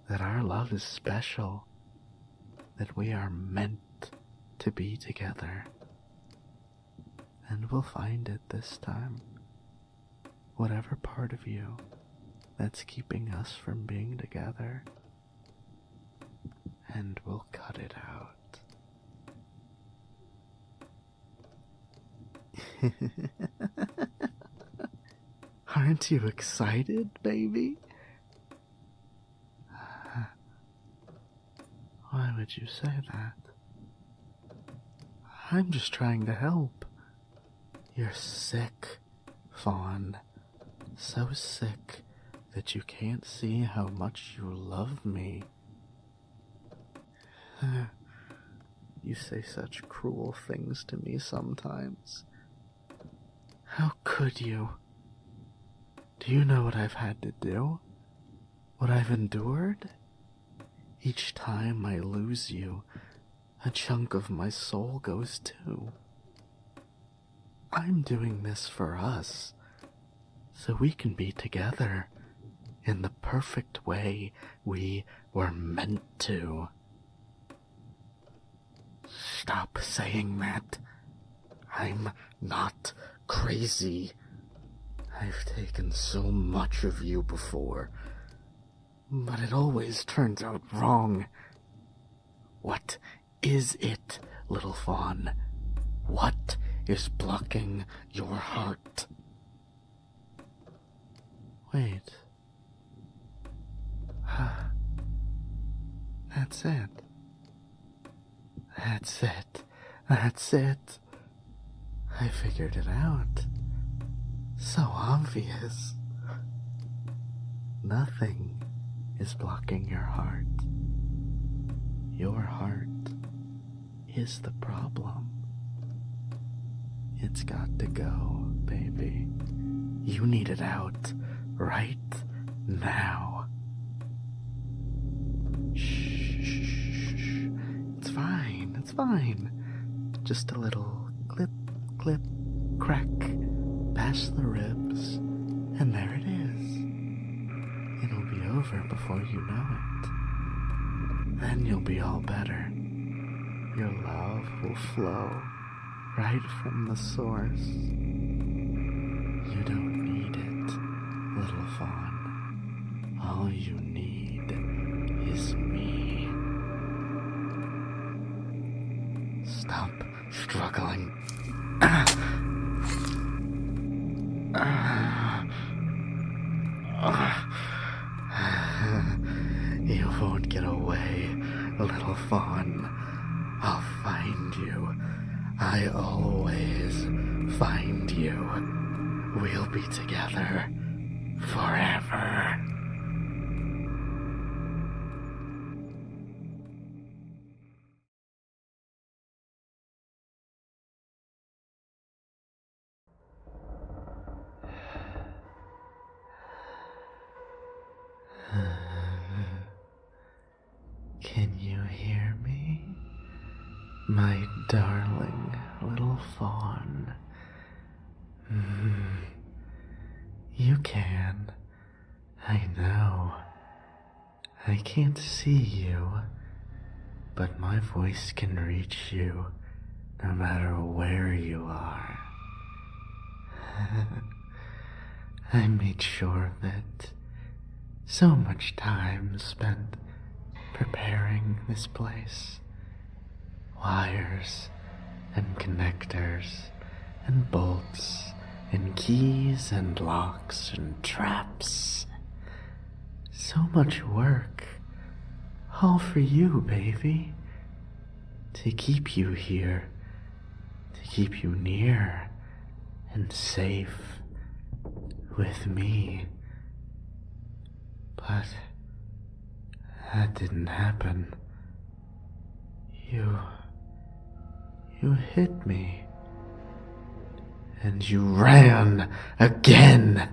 that our love is special, that we are meant to be together. And we'll find it this time. Whatever part of you that's keeping us from being together, and we'll cut it out. Aren't you excited, baby? Why would you say that? I'm just trying to help. You're sick, fawn. So sick that you can't see how much you love me. You say such cruel things to me sometimes. How could you? Do you know what I've had to do? What I've endured? Each time I lose you, a chunk of my soul goes too. I'm doing this for us, so we can be together in the perfect way we were meant to. Stop saying that. I'm not crazy. I've taken so much of you before, but it always turns out wrong. What is it, little fawn? What is blocking your heart? Wait. That's it. That's it. That's it. I figured it out. So obvious. Nothing is blocking your heart. Your heart is the problem. It's got to go, baby. You need it out right now. Shh. It's fine. It's fine. Just a little clip, clip, crack past the ribs, and there it is. It'll be over before you know it. Then you'll be all better. Your love will flow right from the source. You don't need it, little fawn. All you need is me. darling. You won't get away, little fawn. I'll find you. I always find you. We'll be together forever. Can you hear me? My darling little fawn. You can. I know. I can't see you, but my voice can reach you no matter where you are. I made sure of it. So much time spent preparing this place. Wires and connectors and bolts and keys and locks and traps. So much work. All for you, baby. To keep you here. To keep you near and safe with me. But that didn't happen. You hit me. And you ran again.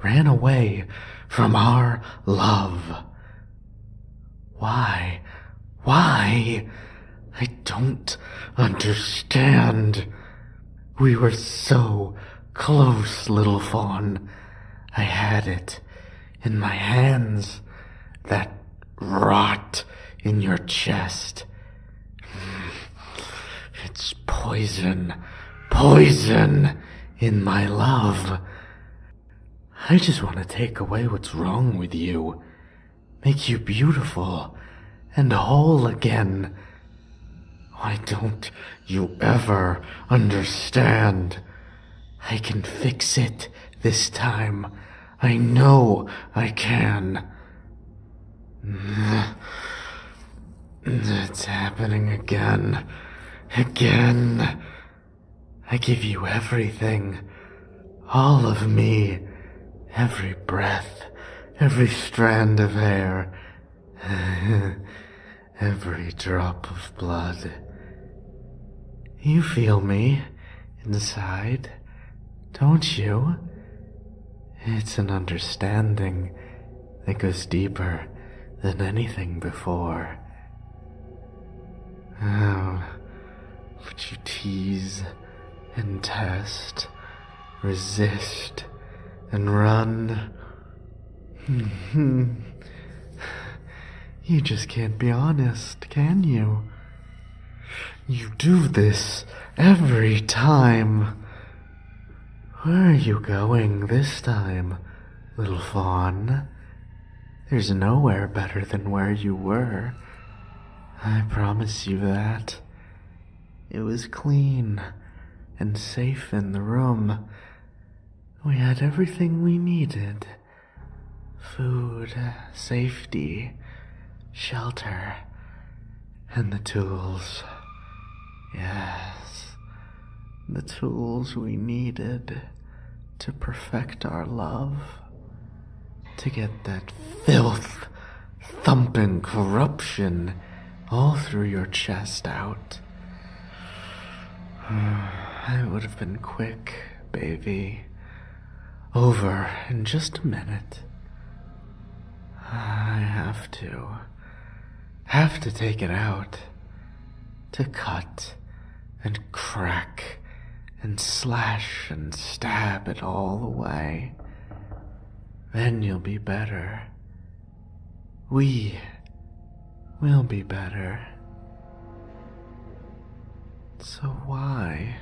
Ran away from our love. Why? Why? I don't understand. We were so close, little fawn. I had it in my hands. That rot in your chest. It's poison. Poison in my love. I just want to take away what's wrong with you. Make you beautiful and whole again. Why don't you ever understand? I can fix it this time. I know I can. It's happening again. Again. I give you everything. All of me. Every breath. Every strand of hair. Every drop of blood. You feel me inside, don't you? It's an understanding that goes deeper than anything before. Oh, but you tease and test, resist and run. You just can't be honest, can you? You do this every time. Where are you going this time, little fawn? There's nowhere better than where you were. I promise you that. It was clean and safe in the room. We had everything we needed. Food, safety, shelter, and the tools. Yes, the tools we needed to perfect our love. To get that filth, thumping corruption all through your chest out. It would have been quick, baby. Over in just a minute. I have to take it out. To cut and crack and slash and stab it all away. Then you'll be better. We will be better. So why?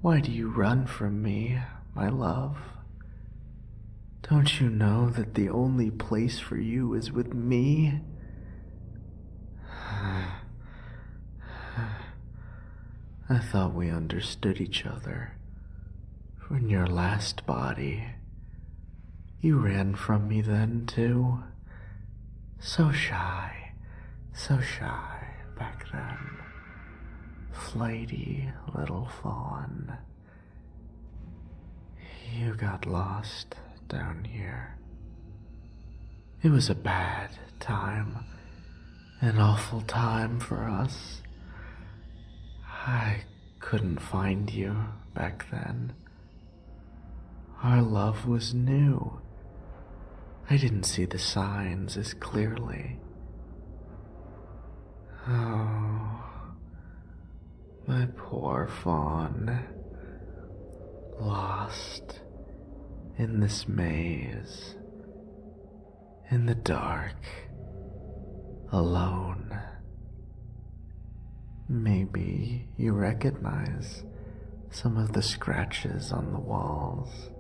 Why do you run from me, my love? Don't you know that the only place for you is with me? I thought we understood each other. In your last body, you ran from me then too. So shy back then. Flighty little fawn. You got lost down here. It was a bad time, an awful time for us. I couldn't find you back then. Our love was new. I didn't see the signs as clearly. Oh, my poor fawn. Lost in this maze. In the dark. Alone. Maybe you recognize some of the scratches on the walls.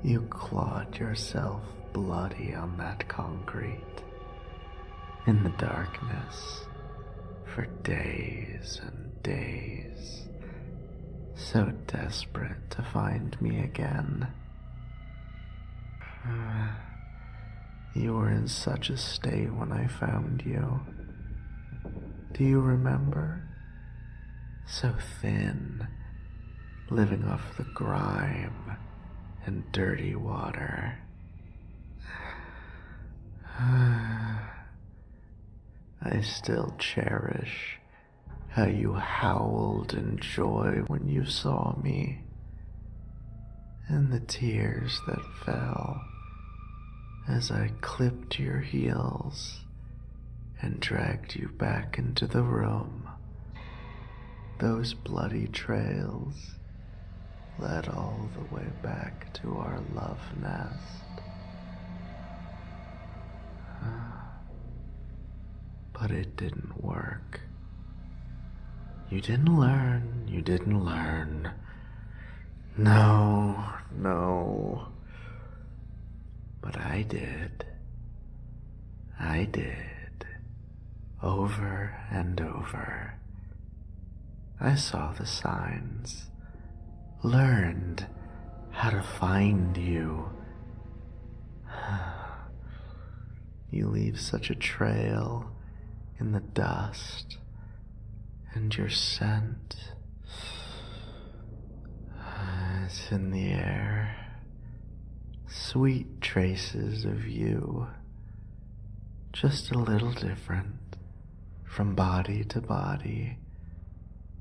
You clawed yourself bloody on that concrete in the darkness for days and days, so desperate to find me again. You were in such a state when I found you. Do you remember? So thin, living off the grime and dirty water. I still cherish how you howled in joy when you saw me, and the tears that fell as I clipped your heels and dragged you back into the room. Those bloody trails led all the way back to our love nest. But it didn't work. You didn't learn. No. But I did. Over and over. I saw the signs. Learned how to find you. You leave such a trail in the dust, and your scent, it's in the air. Sweet traces of you, just a little different from body to body,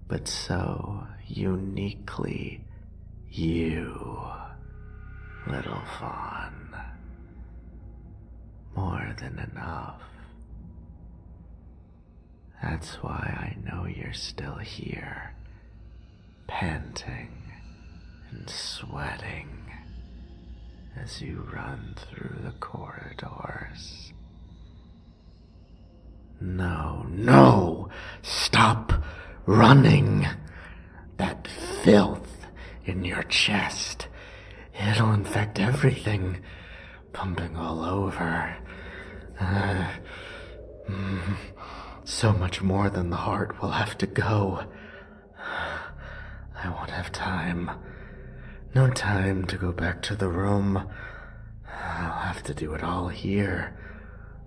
but so uniquely you, little fawn. More than enough. That's why I know you're still here, panting and sweating as you run through the corridors. No, stop running. That filth in your chest, it'll infect everything, pumping all over. So much more than the heart will have to go. I won't have time. No time to go back to the room. I'll have to do it all here,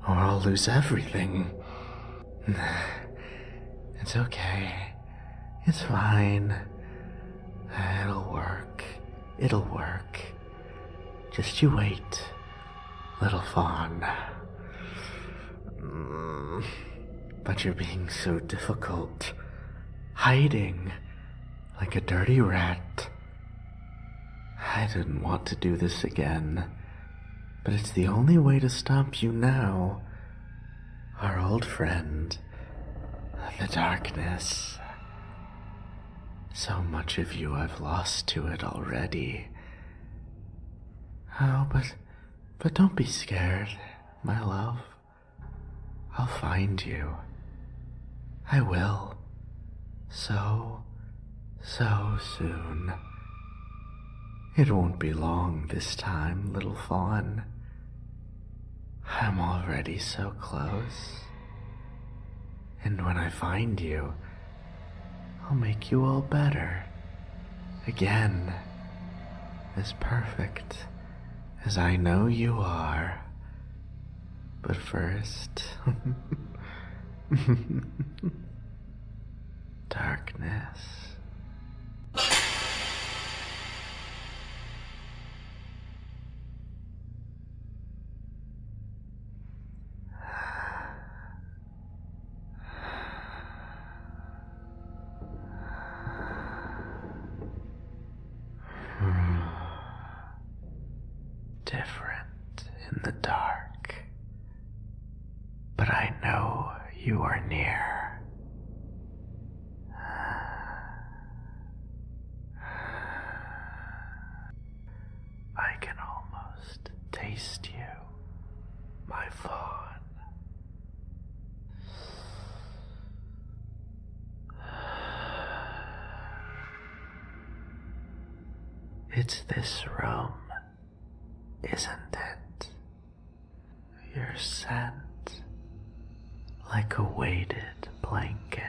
or I'll lose everything. It's okay. It's fine. It'll work. Just you wait, little fawn. But you're being so difficult, hiding like a dirty rat. I didn't want to do this again, but it's the only way to stop you now. Our old friend, the darkness. So much of you I've lost to it already. Oh, but don't be scared, my love. I'll find you. I will. So soon. It won't be long this time, little fawn. I'm already so close. And when I find you, I'll make you all better. Again, as perfect as I know you are. But first, darkness. Different in the dark, but I know you are near. I can almost taste you, my fawn. It's this room, isn't it? Your scent, like a weighted blanket,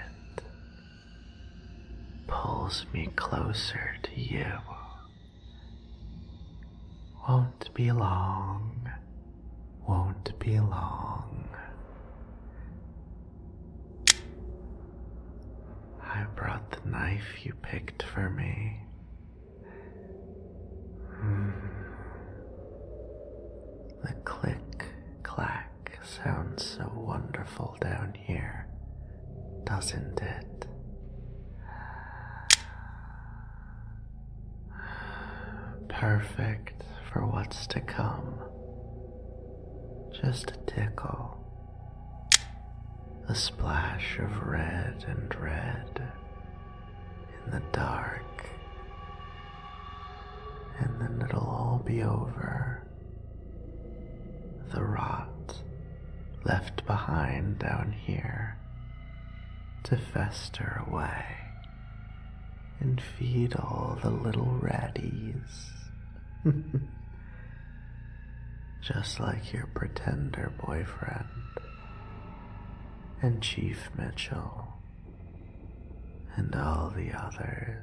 pulls me closer to you. Won't be long, won't be long. I brought the knife you picked for me. The click-clack sounds so wonderful down here, doesn't it? Perfect for what's to come. Just a tickle. A splash of red and red in the dark. And then it'll all be over. The rot left behind down here to fester away and feed all the little ratties. Just like your pretender boyfriend and Chief Mitchell and all the others.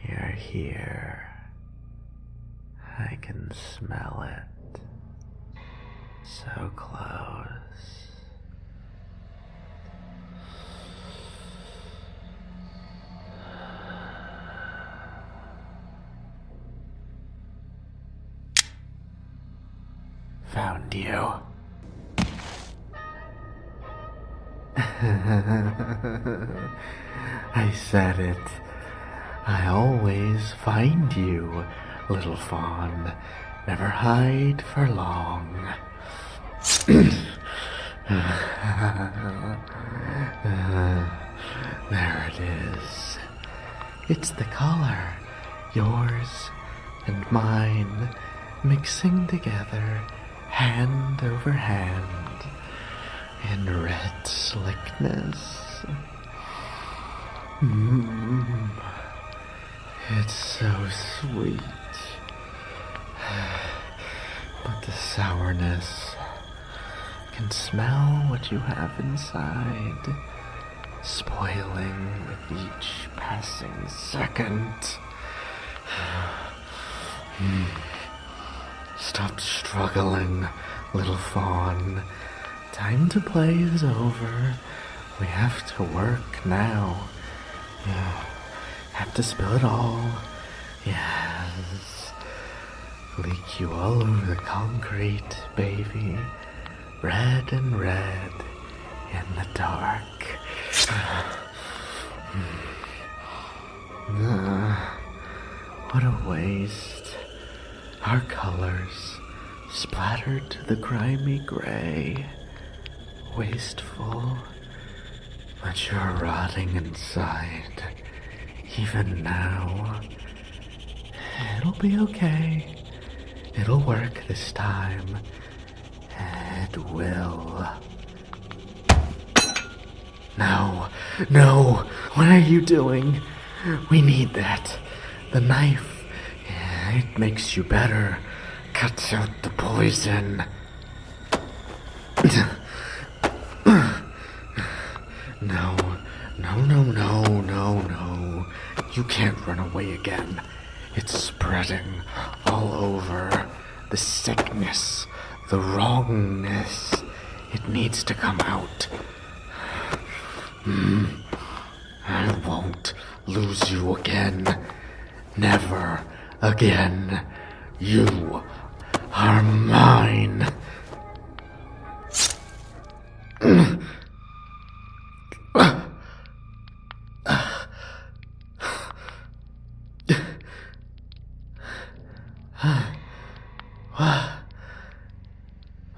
You're here. I can smell it. So close. Found you. I said it. I always find you, little fawn. Never hide for long. There it is. It's the color, yours and mine, mixing together, hand over hand, in red slickness. It's so sweet, but the sourness can smell what you have inside, spoiling with each passing second. Stop struggling, little fawn. Time to play is over. We have to work now. Have to spill it all. Yes. Leak you all over the concrete, baby. Red and red in the dark. What a waste. Our colors splattered to the grimy gray. Wasteful, but you're rotting inside. Even now. It'll be okay. It'll work this time. It will. No, no, what are you doing? We need that. The knife, it makes you better. Cuts out the poison. No, no. You can't run away again. It's spreading all over. The sickness, the wrongness. It needs to come out. I won't lose you again. Never again. You are mine.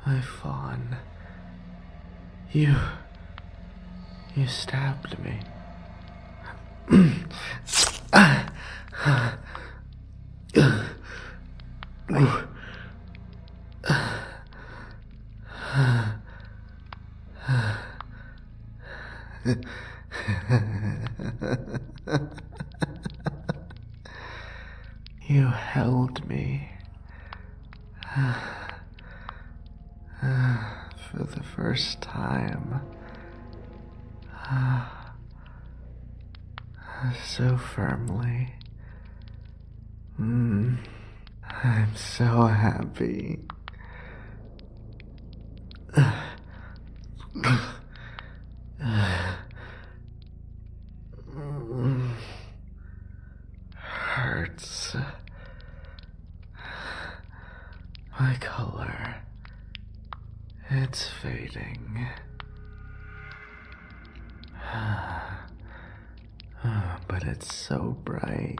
My fawn. You stabbed me. You held me. For the first time. So firmly. I'm so happy. Hurts. My color. It's fading. But it's so bright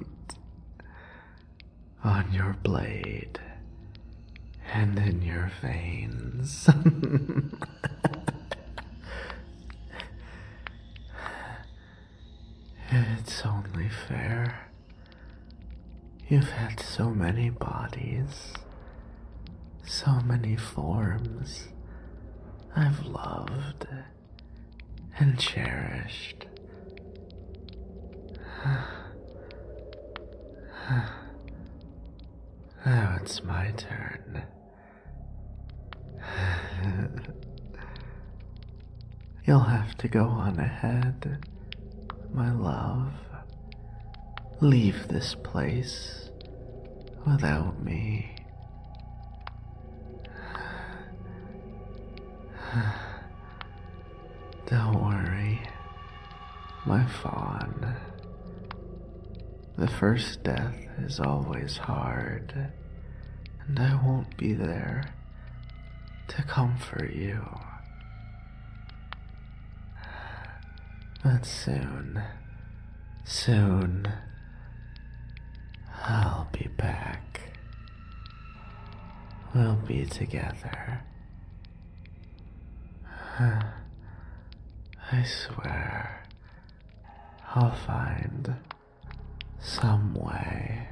on your blade and in your veins. It's only fair. You've had so many bodies, so many forms I've loved and cherished. Now it's my turn. You'll have to go on ahead, my love. Leave this place without me. Don't worry, my fawn. The first death is always hard, and I won't be there to comfort you. But soon, I'll be back. We'll be together. I swear, I'll find some way.